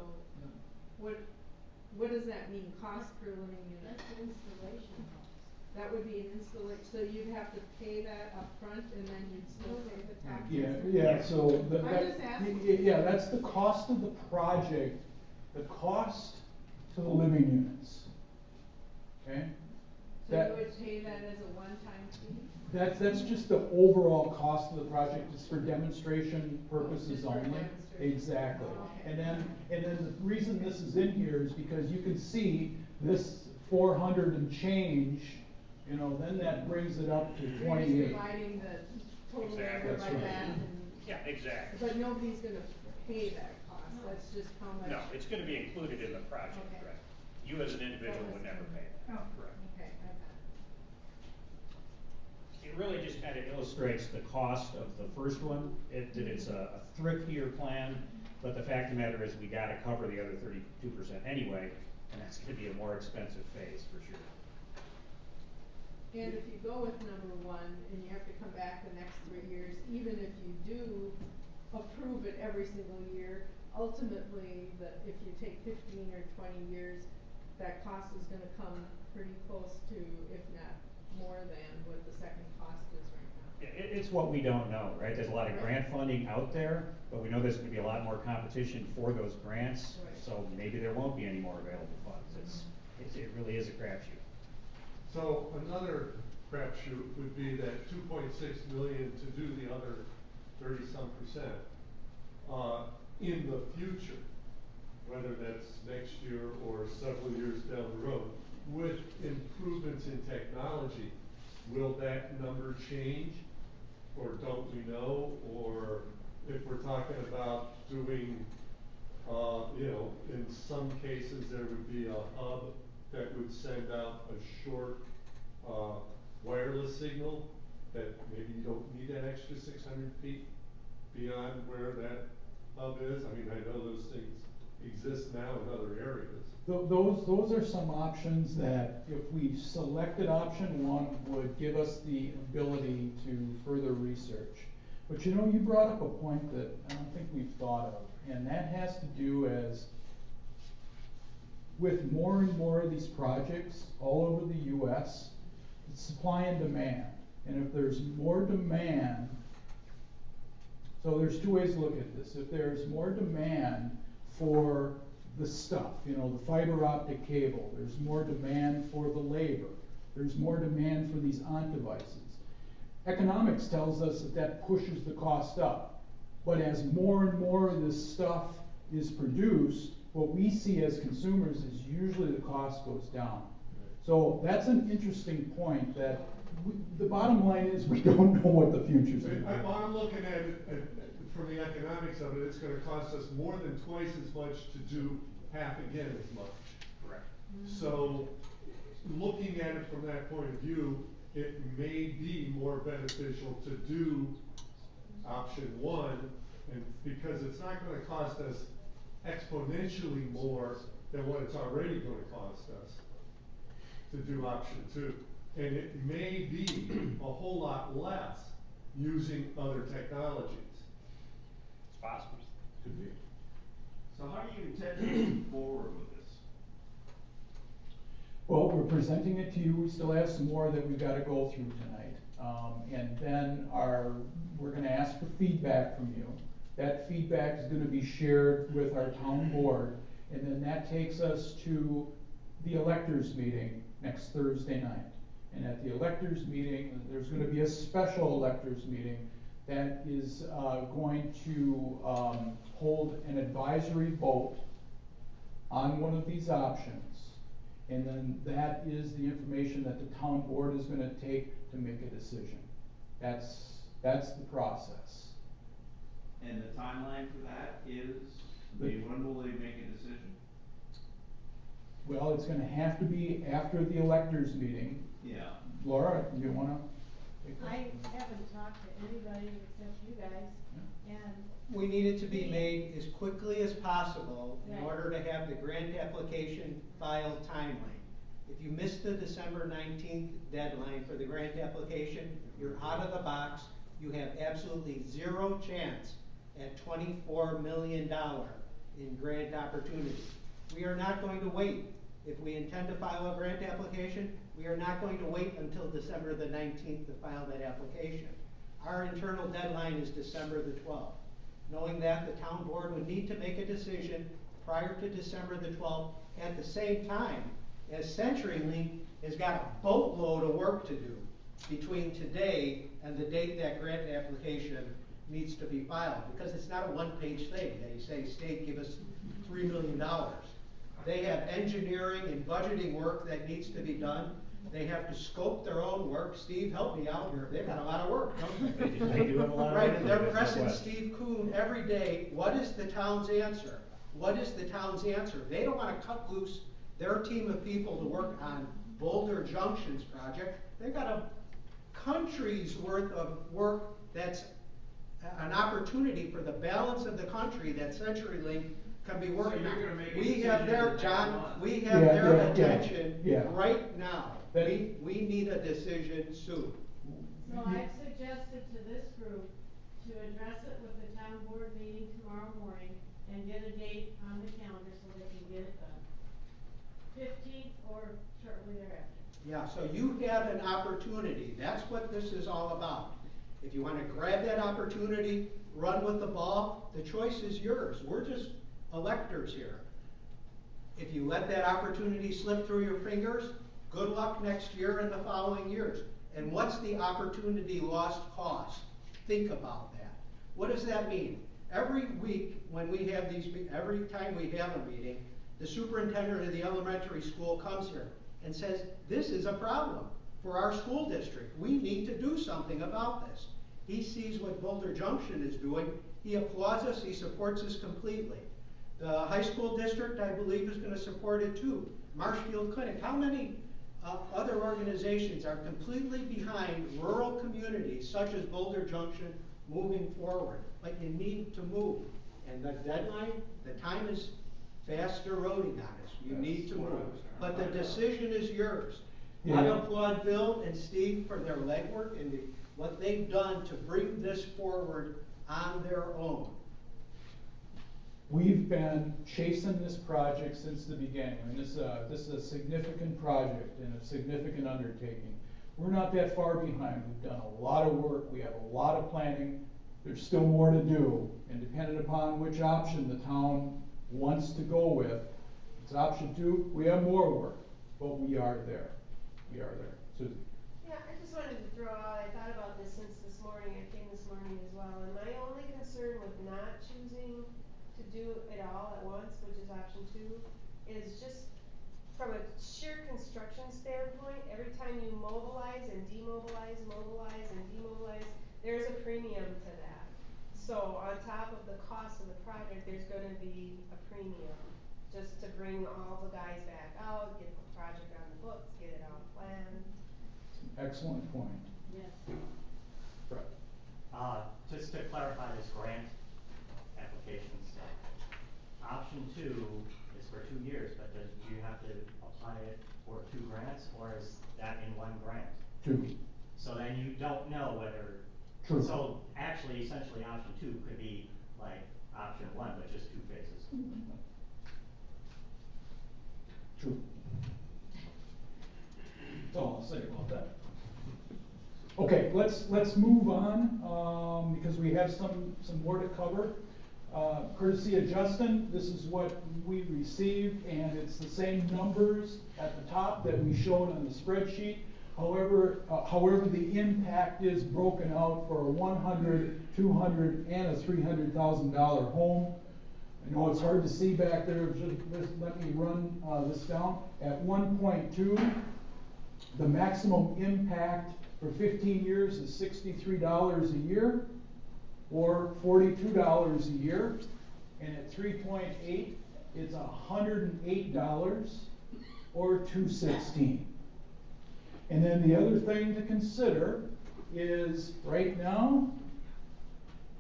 what does that mean, cost per living unit? That's the installation cost. That would be an installation, so you'd have to pay that up front and then you'd still pay the taxes? Yeah, so I'm just asking. yeah, that's the cost of the project, the cost to the living units. Okay? So you would pay that as a one-time fee? That's just the overall cost of the project, it's for demonstration purposes Just for only. demonstration. Exactly. Okay. And then the reason this is in here is because you can see this 400 and change, you know, then that brings it up to You're 28. just dividing the total Exactly. number by That's right. that and. Yeah, exactly. But nobody's gonna pay that cost, that's just how much. No, it's gonna be included in the project, Okay. correct? You as an individual would never pay that, Oh, correct? okay, I got it. It really just kind of illustrates the cost of the first one, that it's a thriftier plan, but the fact of the matter is we gotta cover the other 32% anyway, and that's gonna be a more expensive phase for sure. And if you go with number one, and you have to come back the next 3 years, even if you do approve it every single year, ultimately, if you take 15 or 20 years, that cost is gonna come pretty close to, if not more than, what the second cost is right now. Yeah, it's what we don't know, right? There's a lot of grant funding out there, but we know there's gonna be a lot more competition for those grants, Right. so maybe there won't be any more available funds. It really is a crapshoot. So another crapshoot would be that 2.6 million to do the other 30-some%, in the future, whether that's next year or several years down the road, with improvements in technology, will that number change? Or don't we know? Or if we're talking about doing, you know, in some cases there would be a hub that would send out a short wireless signal that maybe you don't need that extra 600 feet beyond where that hub is? I mean, I know those things exist now in other areas. Those are some options that, if we selected option one, would give us the ability to further research. But you know, you brought up a point that I don't think we've thought of, and that has to do as with more and more of these projects all over the US, it's supply and demand. And if there's more demand, so there's two ways to look at this. If there's more demand for the stuff, you know, the fiber optic cable, there's more demand for the labor, there's more demand for these on-devices. Economics tells us that that pushes the cost up. But as more and more of this stuff is produced, what we see as consumers is usually the cost goes down. So that's an interesting point that the bottom line is we don't know what the future's going to be. I'm looking at it from the economics of it, it's gonna cost us more than twice as much to do half again as much. Correct. So, looking at it from that point of view, it may be more beneficial to do option one, and because it's not gonna cost us exponentially more than what it's already gonna cost us to do option two. And it may be a whole lot less using other technologies. It's possible. Could be. So how do you intend to move forward with this? Well, we're presenting it to you. We still have some more that we've got to go through tonight. And then we're going to ask for feedback from you. That feedback is going to be shared with our town board. And then that takes us to the electors meeting next Thursday night. And at the electors meeting, there's going to be a special electors meeting that is going to hold an advisory vote on one of these options. And then that is the information that the town board is going to take to make a decision. That's the process. And the timeline for that is, I mean, when will they make a decision? Well, it's going to have to be after the electors meeting. Yeah. Laura, you want to? I haven't talked to anybody except you guys, and We need it to be made as quickly as possible in Right. order to have the grant application filed timely. If you miss the December 19th deadline for the grant application, you're out of the box. You have absolutely zero chance at $24 million in grant opportunity. We are not going to wait. If we intend to file a grant application, we are not going to wait until December the 19th to file that application. Our internal deadline is December the 12th. Knowing that, the town board would need to make a decision prior to December the 12th at the same time as CenturyLink has got a boatload of work to do between today and the date that grant application needs to be filed, because it's not a one-page thing. They say, state, give us $3 million. They have engineering and budgeting work that needs to be done. They have to scope their own work. Steve, help me out here. They've got a lot of work, don't they? They do have a lot of Right, work. and they're There's no pressing question. Steve Kuhn every day. What is the town's answer? What is the town's answer? They don't want to cut loose their team of people to work on Boulder Junction's project. They've got a country's worth of work that's an opportunity for the balance of the country that CenturyLink can be working So you're on. gonna make a We have decision their, next John, month. we have Yeah, their yeah, attention yeah. right now. That- We need a decision soon. so I've suggested to this group to address it with the town board meeting tomorrow morning and get a date on the calendar so they can get it done. 15th or shortly thereafter. Yeah, so you have an opportunity. That's what this is all about. If you want to grab that opportunity, run with the ball, the choice is yours. We're just electors here. If you let that opportunity slip through your fingers, good luck next year and the following years. And what's the opportunity lost cost? Think about that. What does that mean? Every week when we have these, every time we have a meeting, the superintendent of the elementary school comes here and says, this is a problem for our school district. We need to do something about this. He sees what Boulder Junction is doing. He applauds us. He supports us completely. The high school district, I believe, is going to support it too. Marshfield Clinic. How many other organizations are completely behind rural communities such as Boulder Junction moving forward. But you need to move. And the deadline, the time is fast eroding on us. You need to move. But the decision is yours. Yeah. I applaud Bill and Steve for their legwork and what they've done to bring this forward on their own. We've been chasing this project since the beginning. I mean, this is a significant project and a significant undertaking. We're not that far behind. We've done a lot of work. We have a lot of planning. There's still more to do. And depending upon which option the town wants to go with, if it's option 2, we have more work. But we are there. We are there. Susan? Yeah, I just wanted to throw out, I thought about this since this morning, I came this morning as well, and my only concern with not choosing to do it all at once, which is option 2, is just from a sheer construction standpoint, every time you mobilize and demobilize, mobilize and demobilize, there's a premium to that. So on top of the cost of the project, there's gonna be a premium, just to bring all the guys back out, get the project on the books, get it on plan. Excellent point. Yes. Brett? Just to clarify this grant application stuff. Option 2 is for 2 years, but do you have to apply it for 2 grants, or is that in 1 grant? 2. So then you don't know whether. True. So actually, essentially, option 2 could be like option 1, but just 2 phases. True. That's all I'll say about that. Okay, let's move on, because we have some more to cover. Courtesy of Justin, this is what we received, and it's the same numbers at the top that we showed on the spreadsheet. However, the impact is broken out for a $100,000, $200,000, and a $300,000 home. I know it's hard to see back there. Just let me run this down. At 1.2, the maximum impact for 15 years is $63 a year, or $42 a year. And at 3.8, it's $108, or $216. And then the other thing to consider is, right now,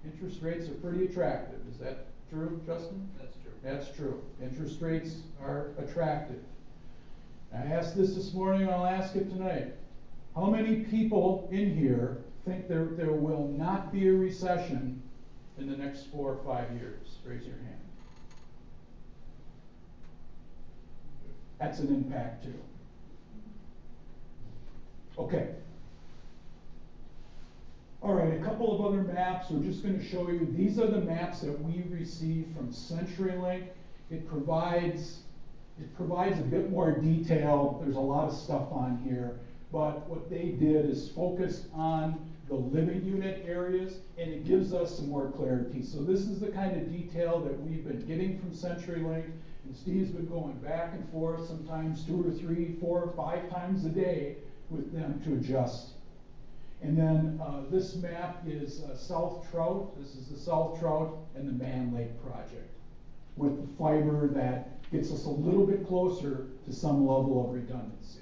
interest rates are pretty attractive. Is that true, Justin? That's true. That's true. Interest rates are attractive. I asked this morning, and I'll ask it tonight. How many people in here think there will not be a recession in the next 4 or 5 years? Raise your hand. That's an impact too. Okay. All right, a couple of other maps. We're just going to show you. These are the maps that we received from CenturyLink. It provides a bit more detail. There's a lot of stuff on here. But what they did is focus on the living unit areas, and it gives us some more clarity. So this is the kind of detail that we've been getting from CenturyLink, and Steve's been going back and forth, sometimes 2 or 3, 4 or 5 times a day with them to adjust. And then this map is South Trout. This is the South Trout and the Man Lake project, with the fiber that gets us a little bit closer to some level of redundancy.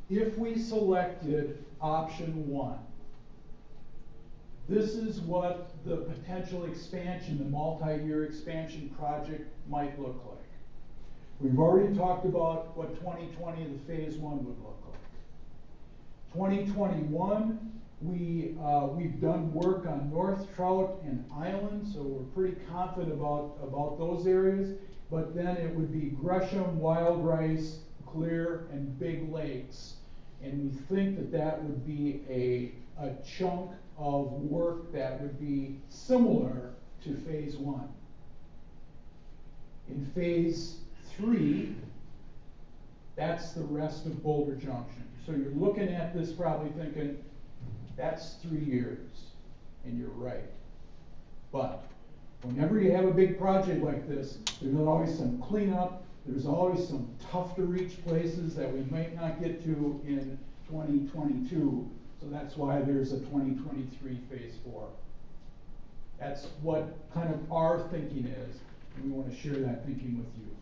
If we selected option 1, this is what the potential expansion, the multi-year expansion project might look like. We've already talked about what 2020, the phase 1 would look like. 2021, we've done work on North Trout and Island, so we're pretty confident about those areas. But then it would be Gresham, Wild Rice, Clear, and Big Lakes. And we think that would be a chunk of work that would be similar to phase 1. In phase 3, that's the rest of Boulder Junction. So you're looking at this probably thinking, that's 3 years. And you're right. But whenever you have a big project like this, there's always some cleanup. There's always some tough to reach places that we might not get to in 2022. So that's why there's a 2023 phase 4. That's what kind of our thinking is. and we want to share that thinking with you.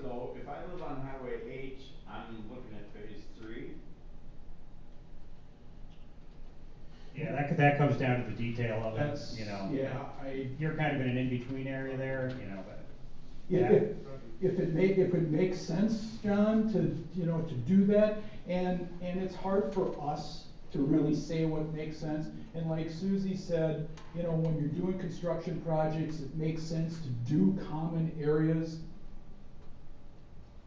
So if I live on Highway H, I'm looking at phase 3. Yeah, that comes down to the detail of it, That's, you know. yeah, You're kind of in an in-between area there, you know, but. Yeah, if it makes sense, John, to do that, and it's hard for us to really say what makes sense. And like Susie said, when you're doing construction projects, it makes sense to do common areas.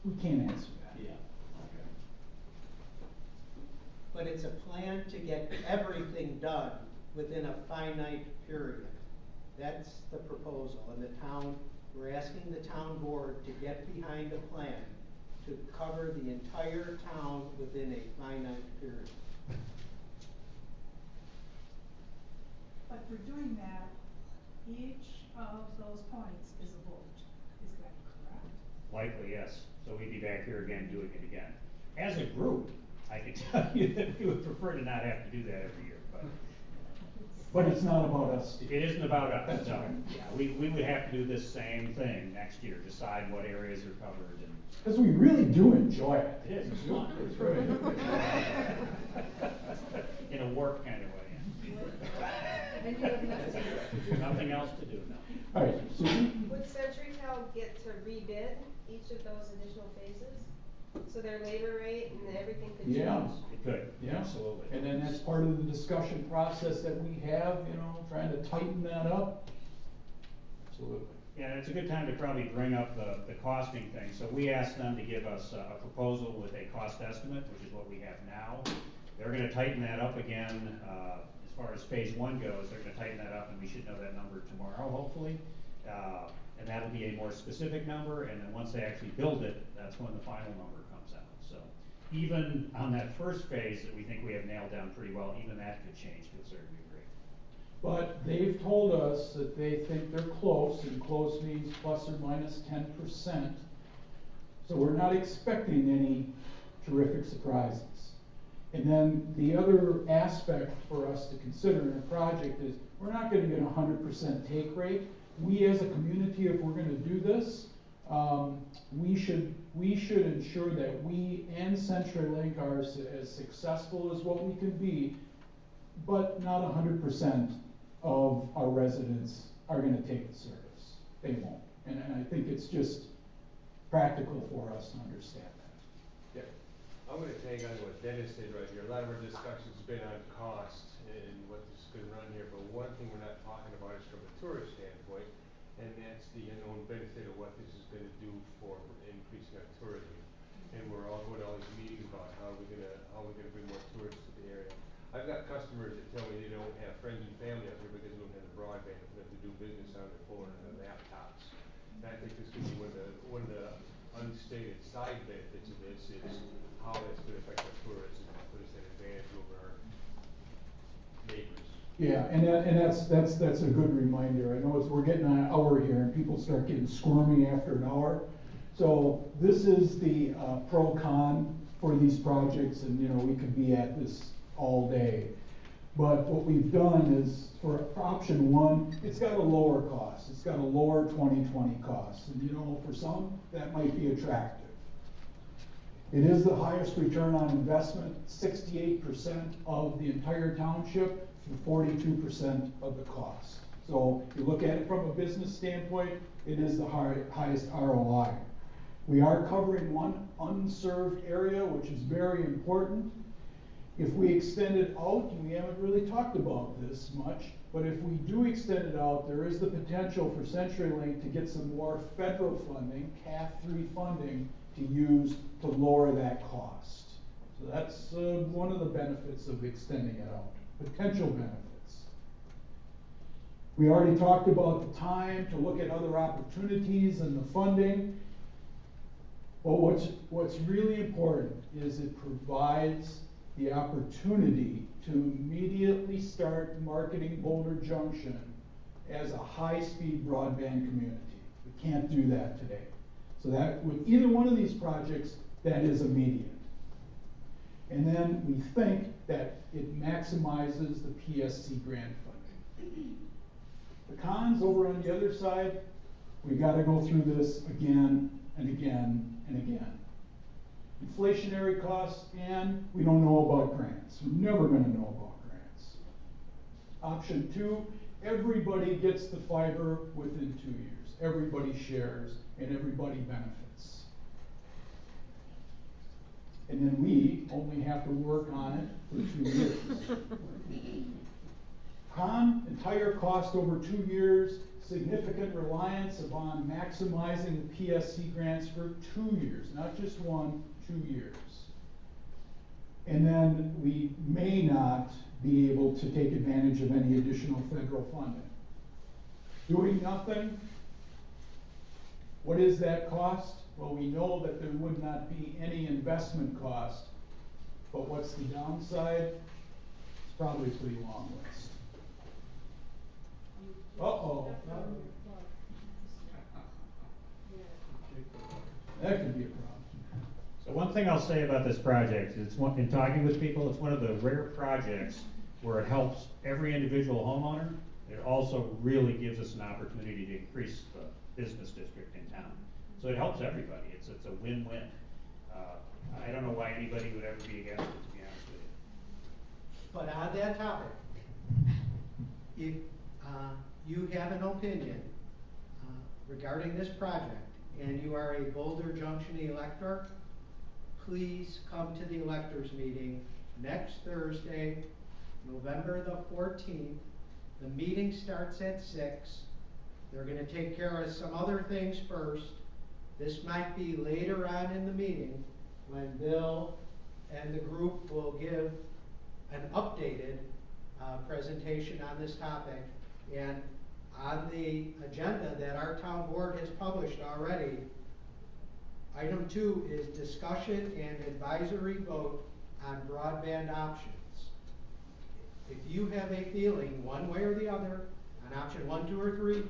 We can't answer that. Yeah. Okay. But it's a plan to get everything done within a finite period. That's the proposal, and we're asking the town board to get behind a plan to cover the entire town within a finite period. But for doing that, each of those points is a vote. Is that correct? Likely, yes. So we'd be back here again doing it again. As a group, I can tell you that we would prefer to not have to do that every year, But it's not about us. it isn't about us. That's No. right. Yeah, we would have to do this same thing next year, decide what areas are covered and. Because we really do enjoy it. It is, it's fun. It's right. In a work kind of way. Nothing else to do, no. All right, Susie? Would CenturyTel get to rebid each of those additional phases? So their labor rate and everything could change? Yeah. It could, Yeah. absolutely. And then that's part of the discussion process that we have, trying to tighten that up. Absolutely. Yeah, it's a good time to probably bring up the costing thing. So we asked them to give us a proposal with a cost estimate, which is what we have now. They're gonna tighten that up again, as far as phase 1 goes, they're gonna tighten that up and we should know that number tomorrow, hopefully. And that'll be a more specific number, and then once they actually build it, that's when the final number comes out. So even on that first phase that we think we have nailed down pretty well, even that could change to a certain degree. But they've told us that they think they're close, and close means plus or minus 10%. So we're not expecting any terrific surprises. And then the other aspect for us to consider in a project is we're not going to get 100% take rate. We as a community, if we're going to do this, we should ensure that we and CenturyLink are as successful as what we can be, but not 100% of our residents are going to take the service. They won't. And I think it's just practical for us to understand that. Yeah, I'm gonna tag on to what Dennis said right here. A lot of our discussion's been on cost and what this is gonna run here, but one thing we're not talking about is from a tourist standpoint, and that's the unknown benefit of what this is gonna do for increasing our tourism. And we're all going to all these meetings about how we're gonna bring more tourists to the area. I've got customers that tell me they don't have friends and family out here because they don't have the broadband for them to do business on their phone and their laptops. And I think this could be one of the unstated side benefits of this is how that's going to affect our tourism and put us at advantage over our neighbors. Yeah, and that's a good reminder. I know we're getting on an hour here and people start getting squirmy after an hour. So this is the pro-con for these projects, and we could be at this all day. But what we've done is for option 1, it's got a lower cost. It's got a lower 2020 cost. And for some, that might be attractive. It is the highest return on investment, 68% of the entire township for 42% of the cost. So if you look at it from a business standpoint, it is the highest ROI. We are covering one unserved area, which is very important. If we extend it out, and we haven't really talked about this much, but if we do extend it out, there is the potential for CenturyLink to get some more federal funding, CAF 3 funding, to use to lower that cost. So that's one of the benefits of extending it out, potential benefits. We already talked about the time to look at other opportunities and the funding. But what's really important is it provides the opportunity to immediately start marketing Boulder Junction as a high-speed broadband community. We can't do that today. So that with either one of these projects, that is immediate. And then we think that it maximizes the PSC grant funding. The cons over on the other side, We gotta go through this again and again and again. Inflationary costs, and we don't know about grants. We're never gonna know about grants. Option 2, everybody gets the fiber within 2 years. Everybody shares and everybody benefits. And then we only have to work on it for 2 years. Con, entire cost over 2 years, significant reliance upon maximizing the PSC grants for 2 years, not just 1, 2 years. And then we may not be able to take advantage of any additional federal funding. Doing nothing, what is that cost? Well, we know that there would not be any investment cost, but what's the downside? It's probably a pretty long list. Uh-oh. That could be a problem. So one thing I'll say about this project is, in talking with people, it's one of the rare projects where it helps every individual homeowner. It also really gives us an opportunity to increase the business district in town. So it helps everybody. It's a win-win. I don't know why anybody would ever be against it, to be honest with you. But on that topic, if you have an opinion regarding this project and you are a Boulder Junction elector, please come to the electors meeting next Thursday, November the 14th. The meeting starts at 6. They're going to take care of some other things first. This might be later on in the meeting when Bill and the group will give an updated presentation on this topic. And on the agenda that our town board has published already, item 2 is discussion and advisory vote on broadband options. If you have a feeling one way or the other on option 1, 2, or 3,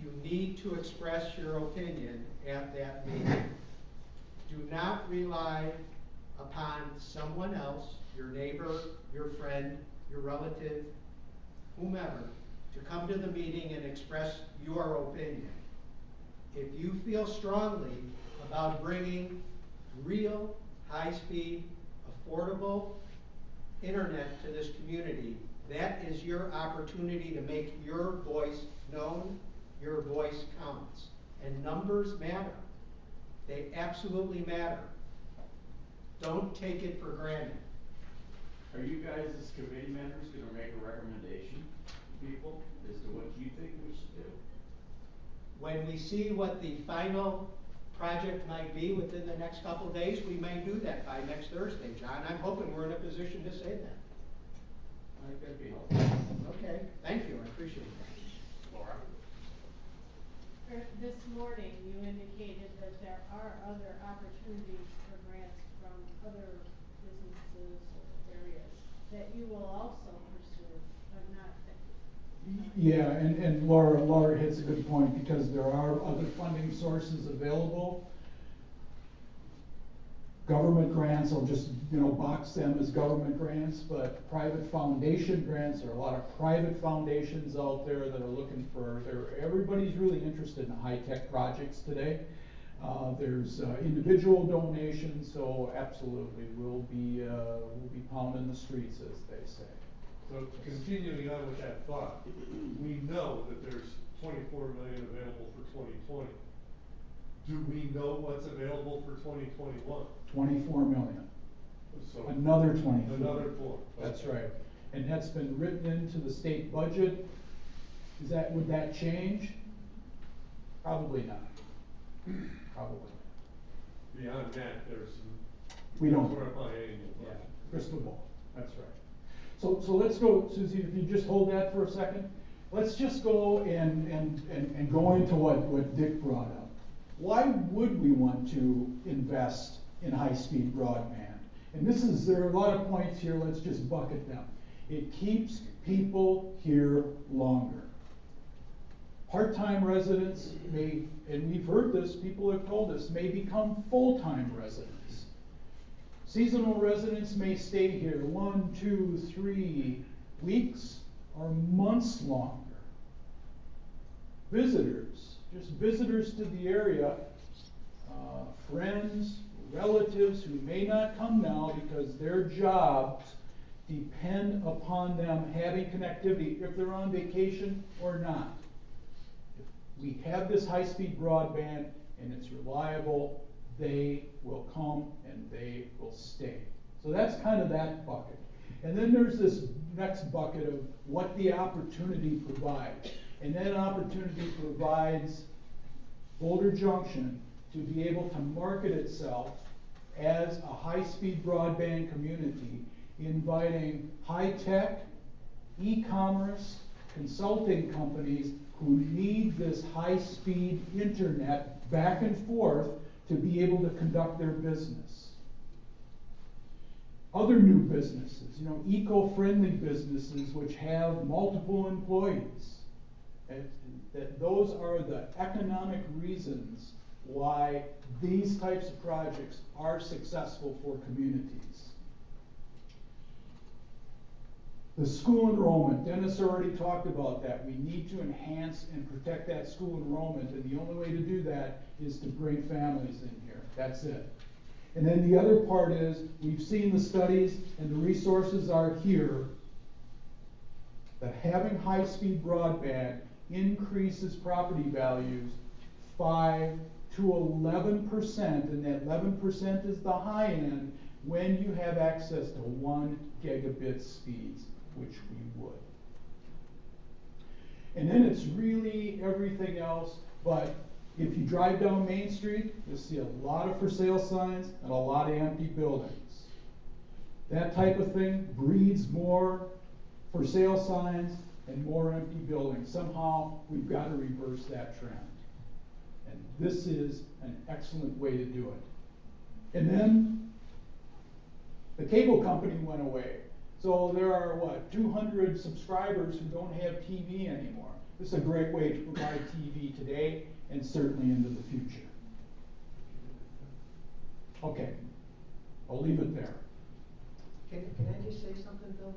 you need to express your opinion at that meeting. Do not rely upon someone else, your neighbor, your friend, your relative, whomever, to come to the meeting and express your opinion. If you feel strongly about bringing real, high-speed, affordable internet to this community, that is your opportunity to make your voice known. Your voice counts. And numbers matter. They absolutely matter. Don't take it for granted. Are you guys as committee members going to make a recommendation to people as to what you think we should do? When we see what the final project might be within the next couple of days, we may do that by next Thursday, John. I'm hoping we're in a position to say that. I think that'd be helpful. Okay, thank you, I appreciate that. Laura? This morning, you indicated that there are other opportunities for grants from other businesses or areas that you will also pursue, but not that. Yeah, and Laura hits a good point, because there are other funding sources available. Government grants, I'll just box them as government grants, but private foundation grants, there are a lot of private foundations out there that are looking for, everybody's really interested in high-tech projects today. There's individual donations, so absolutely we'll be pounding the streets, as they say. So continuing on with that thought, we know that there's 24 million available for 2020. Do we know what's available for 2021? 24 million. So Another 24. Another 4. That's Okay. right. And that's been written into the state budget. Would that change? Probably not. Probably not. Beyond that, We don't. Sort of biannual Yeah, budget. crystal ball. That's right. So let's go, Susie, if you just hold that for a second. Let's just go and go into what Dick brought up. Why would we want to invest in high-speed broadband? And there are a lot of points here, let's just bucket them. It keeps people here longer. Part-time residents may, and we've heard this, people have told us, may become full-time residents. Seasonal residents may stay here 1, 2, 3 weeks or months longer. visitors, just visitors to the area, friends, relatives who may not come now because their jobs depend upon them having connectivity if they're on vacation or not. If we have this high-speed broadband and it's reliable, they will come and they will stay. So that's kind of that bucket. And then there's this next bucket of what the opportunity provides. And that opportunity provides Boulder Junction to be able to market itself as a high-speed broadband community, inviting high-tech, e-commerce, consulting companies who need this high-speed internet back and forth to be able to conduct their business. Other new businesses, eco-friendly businesses which have multiple employees. And those are the economic reasons why these types of projects are successful for communities. The school enrollment, Dennis already talked about that. We need to enhance and protect that school enrollment, and the only way to do that is to bring families in here. That's it. And then the other part is, we've seen the studies and the resources are here, that having high-speed broadband increases property values 5 to 11%, and that 11% is the high end when you have access to 1 gigabit speeds, which we would. And then it's really everything else, but if you drive down Main Street, you'll see a lot of for sale signs and a lot of empty buildings. That type of thing breeds more for sale signs and more empty buildings. Somehow we've got to reverse that trend. And this is an excellent way to do it. And then the cable company went away. So there are, 200 subscribers who don't have TV anymore. This is a great way to provide TV today and certainly into the future. Okay, I'll leave it there. Can I just say something, Bill?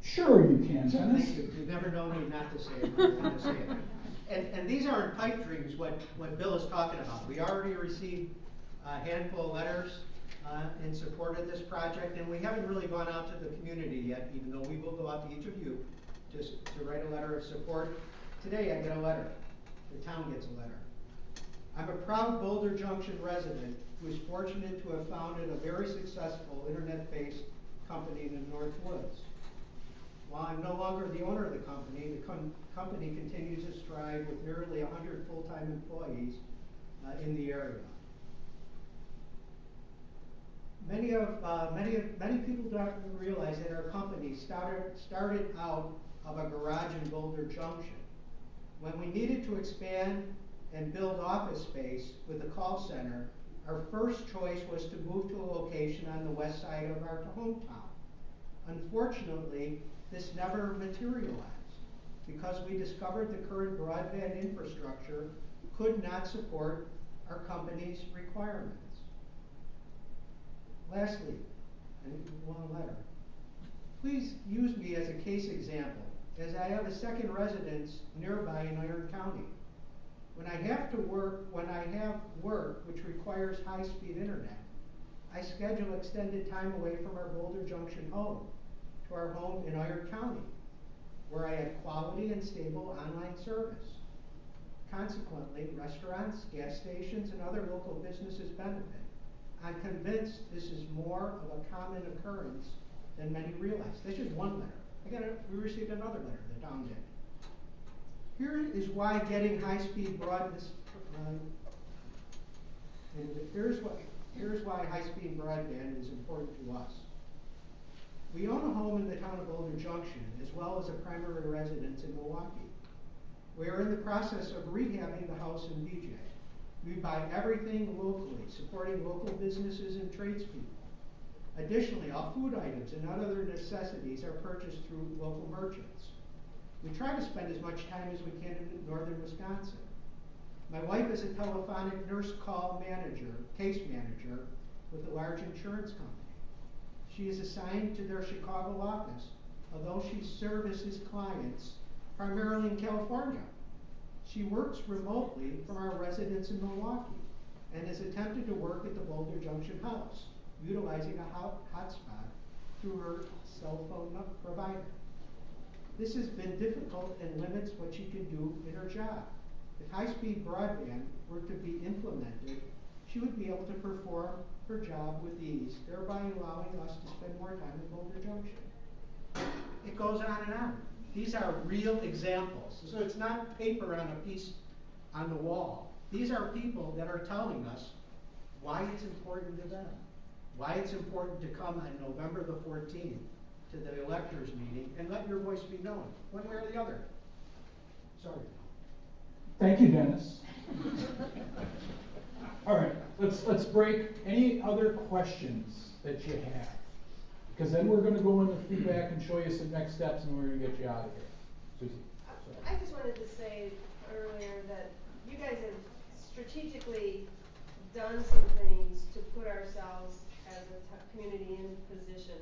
Sure you can, Dennis. Thank you. You've never known me not to say it. I'm going to say it. And these aren't pipe dreams, what Bill is talking about. We already received a handful of letters in support of this project, and we haven't really gone out to the community yet, even though we will go out to each of you to write a letter of support. Today I get a letter. The town gets a letter. I'm a proud Boulder Junction resident who is fortunate to have founded a very successful internet-based company in the North Woods. While I'm no longer the owner of the company company continues to strive with nearly 100 full-time employees in the area. Many people don't realize that our company started out of a garage in Boulder Junction. When we needed to expand and build office space with a call center, our first choice was to move to a location on the west side of our hometown. Unfortunately, this never materialized because we discovered the current broadband infrastructure could not support our company's requirements. Lastly, one letter. Please use me as a case example, as I have a second residence nearby in Iron County. When I have work which requires high-speed internet, I schedule extended time away from our Boulder Junction home to our home in Iron County, where I have quality and stable online service. Consequently, restaurants, gas stations, and other local businesses benefit. I'm convinced this is more of a common occurrence than many realize. That's just one letter. We received another letter, the town did. Here is why getting high-speed broadband. Here's why high-speed broadband is important to us. We own a home in the town of Boulder Junction, as well as a primary residence in Milwaukee. We are in the process of rehabbing the house in BJ. We buy everything locally, supporting local businesses and tradespeople. Additionally, all food items and other necessities are purchased through local merchants. We try to spend as much time as we can in northern Wisconsin. My wife is a telephonic nurse call manager, case manager, with a large insurance company. She is assigned to their Chicago office, although she services clients primarily in California. She works remotely from our residence in Milwaukee and has attempted to work at the Boulder Junction house, utilizing a hotspot through her cell phone provider. This has been difficult and limits what she can do in her job. If high-speed broadband were to be implemented, she would be able to perform her job with ease, thereby allowing us to spend more time in Boulder Junction. It goes on and on. These are real examples. So it's not paper on a piece on the wall. These are people that are telling us why it's important to them, why it's important to come on November the 14th to the electors meeting and let your voice be known, one way or the other. Sorry. Thank you, Dennis. All right, let's break. Any other questions that you have? Because then we're going to go into feedback and show you some next steps, and we're going to get you out of here. Susie. I just wanted to say earlier that you guys have strategically done some things to put ourselves as a community in position.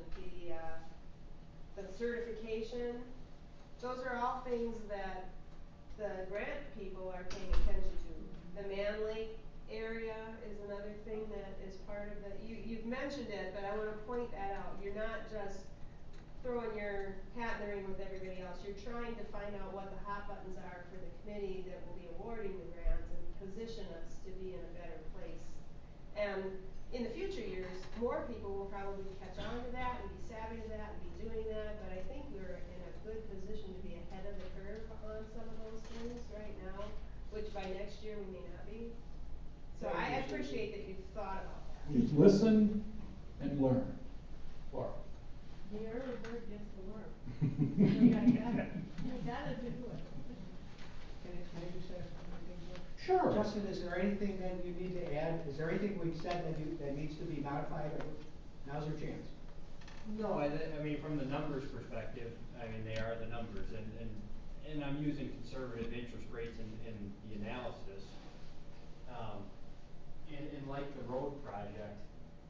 The certification, those are all things that the grant people are paying attention to. The Man Lake area is another thing that is part of the, you've mentioned it, but I want to point that out. You're not just throwing your hat in the ring with everybody else. You're trying to find out what the hot buttons are for the committee that will be awarding the grants and position us to be in a better place. And in the future years, more people will probably catch on to that and be savvy to that and be doing that, but I think we're in a good position to be ahead of the curve on some of those things right now, which by next year we may not be. So I appreciate that you've thought about that. We've listened and learned. Laura. The early bird gets the worm. You gotta do it. Can I just ask anything more? Sure. Justin, is there anything that you need to add? Is there anything we've said that needs to be modified? Now's your chance. No, I mean, from the numbers perspective, I mean, they are the numbers, and I'm using conservative interest rates in the analysis. And like the road project,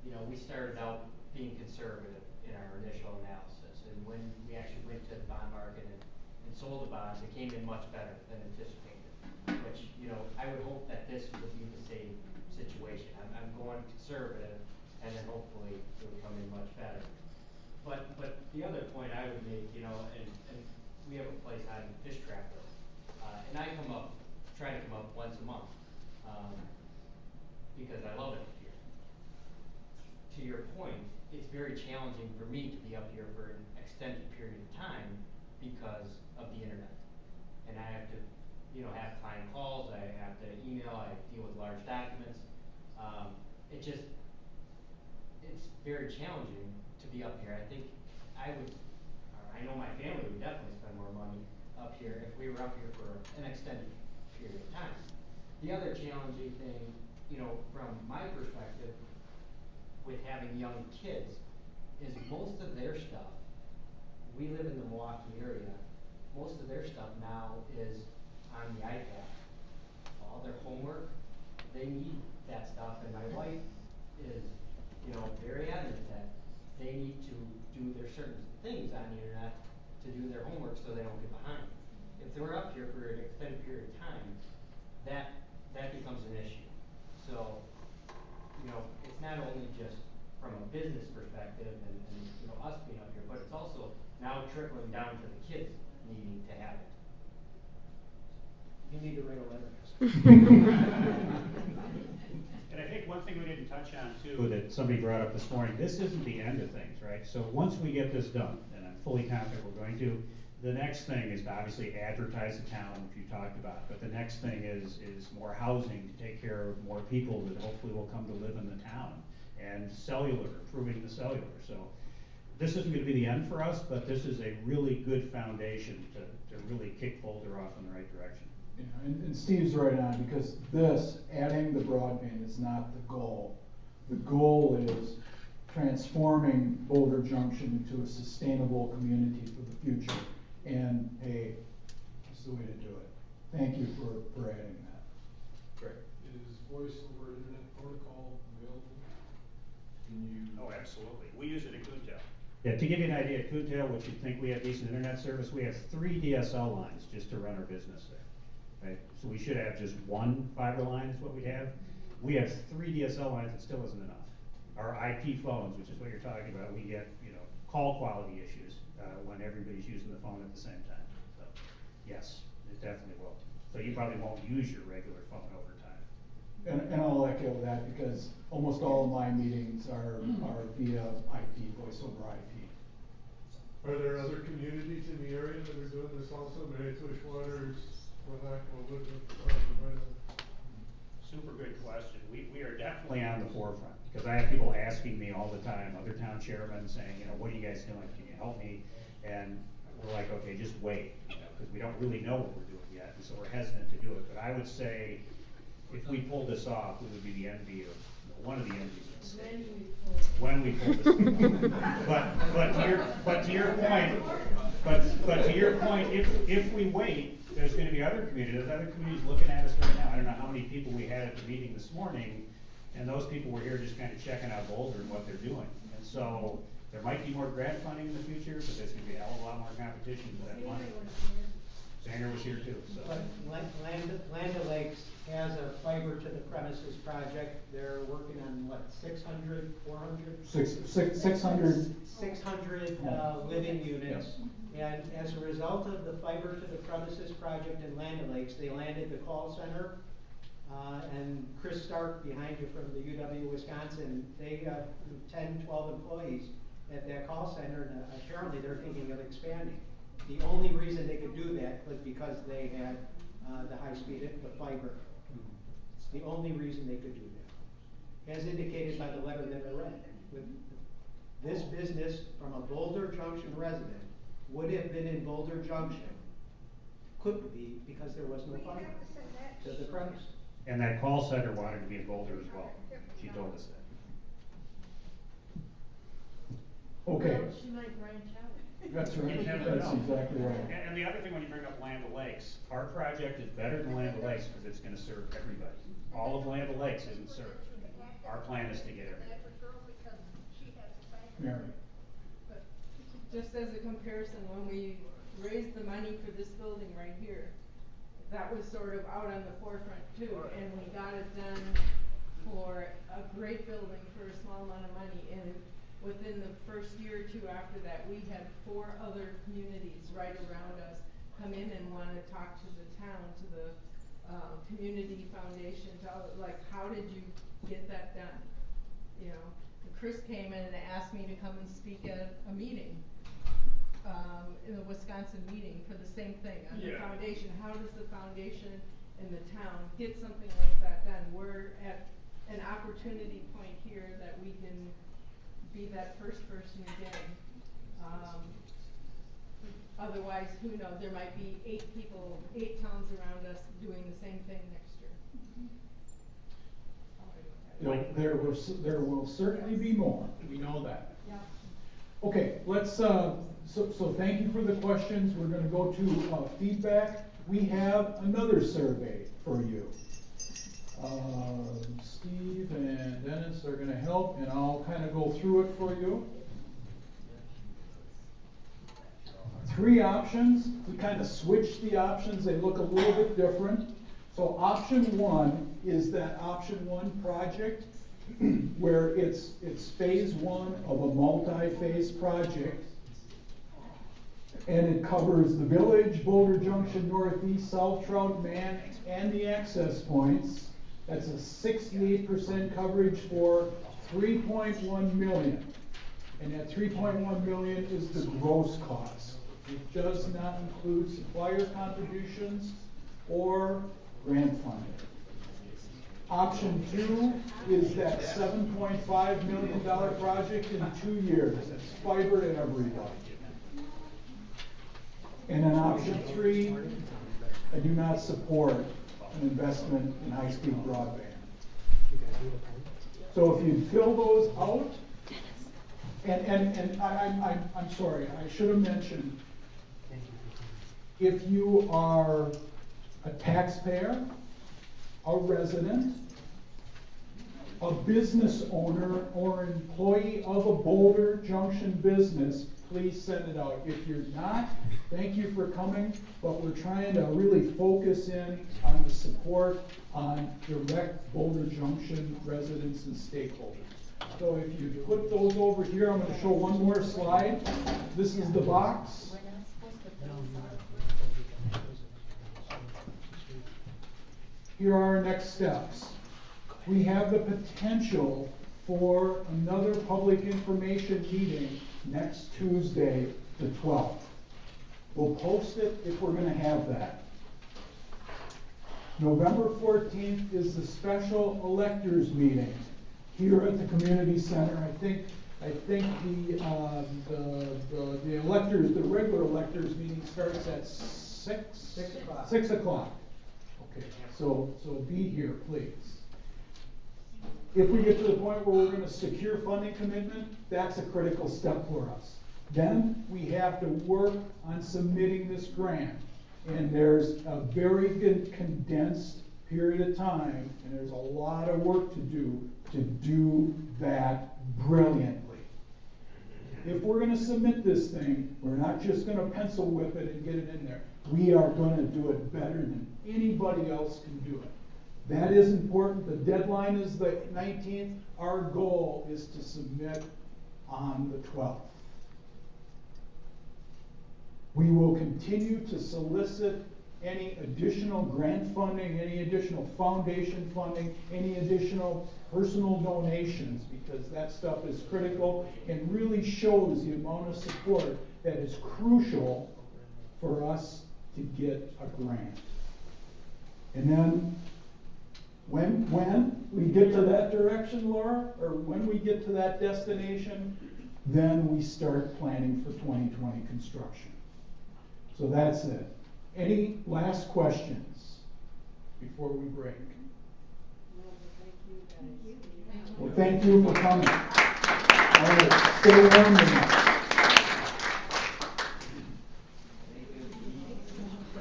you know, we started out being conservative in our initial analysis, and when we actually went to the bond market and sold the bonds, it came in much better than anticipated, which, you know, I would hope that this would be the same situation. I'm going conservative, and then hopefully it would come in much better. But the other point I would make, you know, and we have a place on Fish Trap Road, and I try to come up once a month, because I love it here. To your point, it's very challenging for me to be up here for an extended period of time because of the internet. And I have to, you know, have client calls, I have to email, I deal with large documents. It's very challenging to be up here. I think I know my family would definitely spend more money up here if we were up here for an extended period of time. The other challenging thing, you know, from my perspective, with having young kids, is most of their stuff, we live in the Milwaukee area, most of their stuff now is on the iPad. All their homework, they need that stuff, and my wife is, you know, very adamant that they need to do their certain things on the internet to do their homework so they don't get behind. If they're up here for an extended period of time, that becomes an issue. So, you know, it's not only just from a business perspective and you know, us being up here, but it's also now trickling down to the kids needing to have it. You need to write a letter. And I think one thing we didn't touch on too that somebody brought up this morning, this isn't the end of things, right? So once we get this done, and I'm fully confident we're going to, the next thing is to obviously advertise the town, which you talked about. But the next thing is more housing to take care of more people that hopefully will come to live in the town. And cellular, improving the cellular. So this isn't going to be the end for us, but this is a really good foundation to really kick Boulder off in the right direction. Yeah, and Steve's right on, because this, adding the broadband, is not the goal. The goal is transforming Boulder Junction into a sustainable community for the future. And hey, this is the way to do it. Thank you for adding that. Great. Is voice over internet protocol available? Can you? Oh, absolutely. We use it at Coontail. Yeah, to give you an idea, at Coontail, which you'd think we have decent internet service, we have 3 DSL lines just to run our business there. right? So we should have just one fiber line is what we have. We have 3 DSL lines, it still isn't enough. Our IP phones, which is what you're talking about, we get, call quality issues, when everybody's using the phone at the same time. So, yes, it definitely will. So you probably won't use your regular phone over time. And I'll echo that because almost all of my meetings are via IP, voice over IP. Are there other communities in the area that are doing this also? Tushwaters, Super good question. We are definitely on the forefront, because I have people asking me all the time, other town chairmen saying, what are you guys doing? Can you help me? And we're like, okay, just wait, because we don't really know what we're doing yet, and so we're hesitant to do it. But I would say, if we pulled this off, we would be the envy of, one of the envies of the state. When we pull this off. But to your point, if we wait, there's gonna be other communities looking at us right now. I don't know how many people we had at the meeting this morning, and those people were here just kind of checking out Boulder and what they're doing. And so, there might be more grant funding in the future, but there's gonna be a hell of a lot more competition for that money. Sanger was here too, so. But Land O'Lakes has a fiber to the premises project. They're working on what, 600, 400? 600. 600 living units. And as a result of the fiber to the premises project in Land O'Lakes, they landed the call center. And Chris Stark behind you from the UW Wisconsin, they got 10, 12 employees at that call center, and apparently they're thinking of expanding. The only reason they could do that was because they had the high-speed, the fiber. It's the only reason they could do that. As indicated by the letter that I read. With this business from a Boulder Junction resident would have been in Boulder Junction, couldn't be because there was no fiber to the premise. And that call center wanted to be in Boulder as well. She told us that. Okay. Well, she might branch out. That's right. You never That's know. exactly right. And the other thing when you bring up Land O'Lakes, our project is better than Land O'Lakes because it's gonna serve everybody. All of Land O'Lakes isn't served. Our plan is to get everybody. Mary. Just as a comparison, when we raised the money for this building right here, that was sort of out on the forefront too, and we got it done for a great building for a small amount of money, and within the first year or two after that, we had 4 other communities right around us come in and want to talk to the town, to the community foundation, like, how did you get that done? Chris came in and asked me to come and speak at a meeting, in the Wisconsin meeting for the same thing on the foundation. How does the foundation and the town get something like that done? We're at an opportunity point here that we can be that first person again. Otherwise, who knows, there might be 8 towns around us doing the same thing next year. There will certainly be more. We know that. Yeah. Okay, let's, so thank you for the questions. We're gonna go to feedback. We have another survey for you. Steve and Dennis are gonna help, and I'll kind of go through it for you. 3 options. We kind of switched the options. They look a little bit different. So option 1 is that option 1 project where it's phase 1 of a multi-phase project. And it covers the village, Boulder Junction, Northeast, South Trout, Man, and the access points. That's a 68% coverage for $3.1 million. And that $3.1 million is the gross cost. It does not include supplier contributions or grant funding. Option 2 is that $7.5 million project in 2 years. It's fiber to everybody. And then option 3, I do not support an investment in high-speed broadband. So if you fill those out, and I'm sorry, I should have mentioned, if you are a taxpayer, a resident, a business owner, or employee of a Boulder Junction business, please send it out. If you're not, thank you for coming, but we're trying to really focus in on the support on direct Boulder Junction residents and stakeholders. So if you put those over here, I'm going to show one more slide. This is the box. Here are our next steps. We have the potential for another public information meeting next Tuesday, the 12th. We'll post it if we're going to have that. November 14th is the special electors meeting here at the community center. I think the electors, the regular electors meeting starts at 6 o'clock. 6 o'clock. Okay, so be here, please. If we get to the point where we're going to secure funding commitment, that's a critical step for us. Then we have to work on submitting this grant. And there's a very good condensed period of time, and there's a lot of work to do that brilliantly. If we're going to submit this thing, we're not just going to pencil whip it and get it in there. We are going to do it better than anybody else can do it. That is important. The deadline is the 19th. Our goal is to submit on the 12th. We will continue to solicit any additional grant funding, any additional foundation funding, any additional personal donations, because that stuff is critical and really shows the amount of support that is crucial for us to get a grant. And then when we get to that direction, Laura, or when we get to that destination, then we start planning for 2020 construction. So that's it. Any last questions before we break? No, but thank you guys. Well, thank you for coming. All right, stay warm tonight.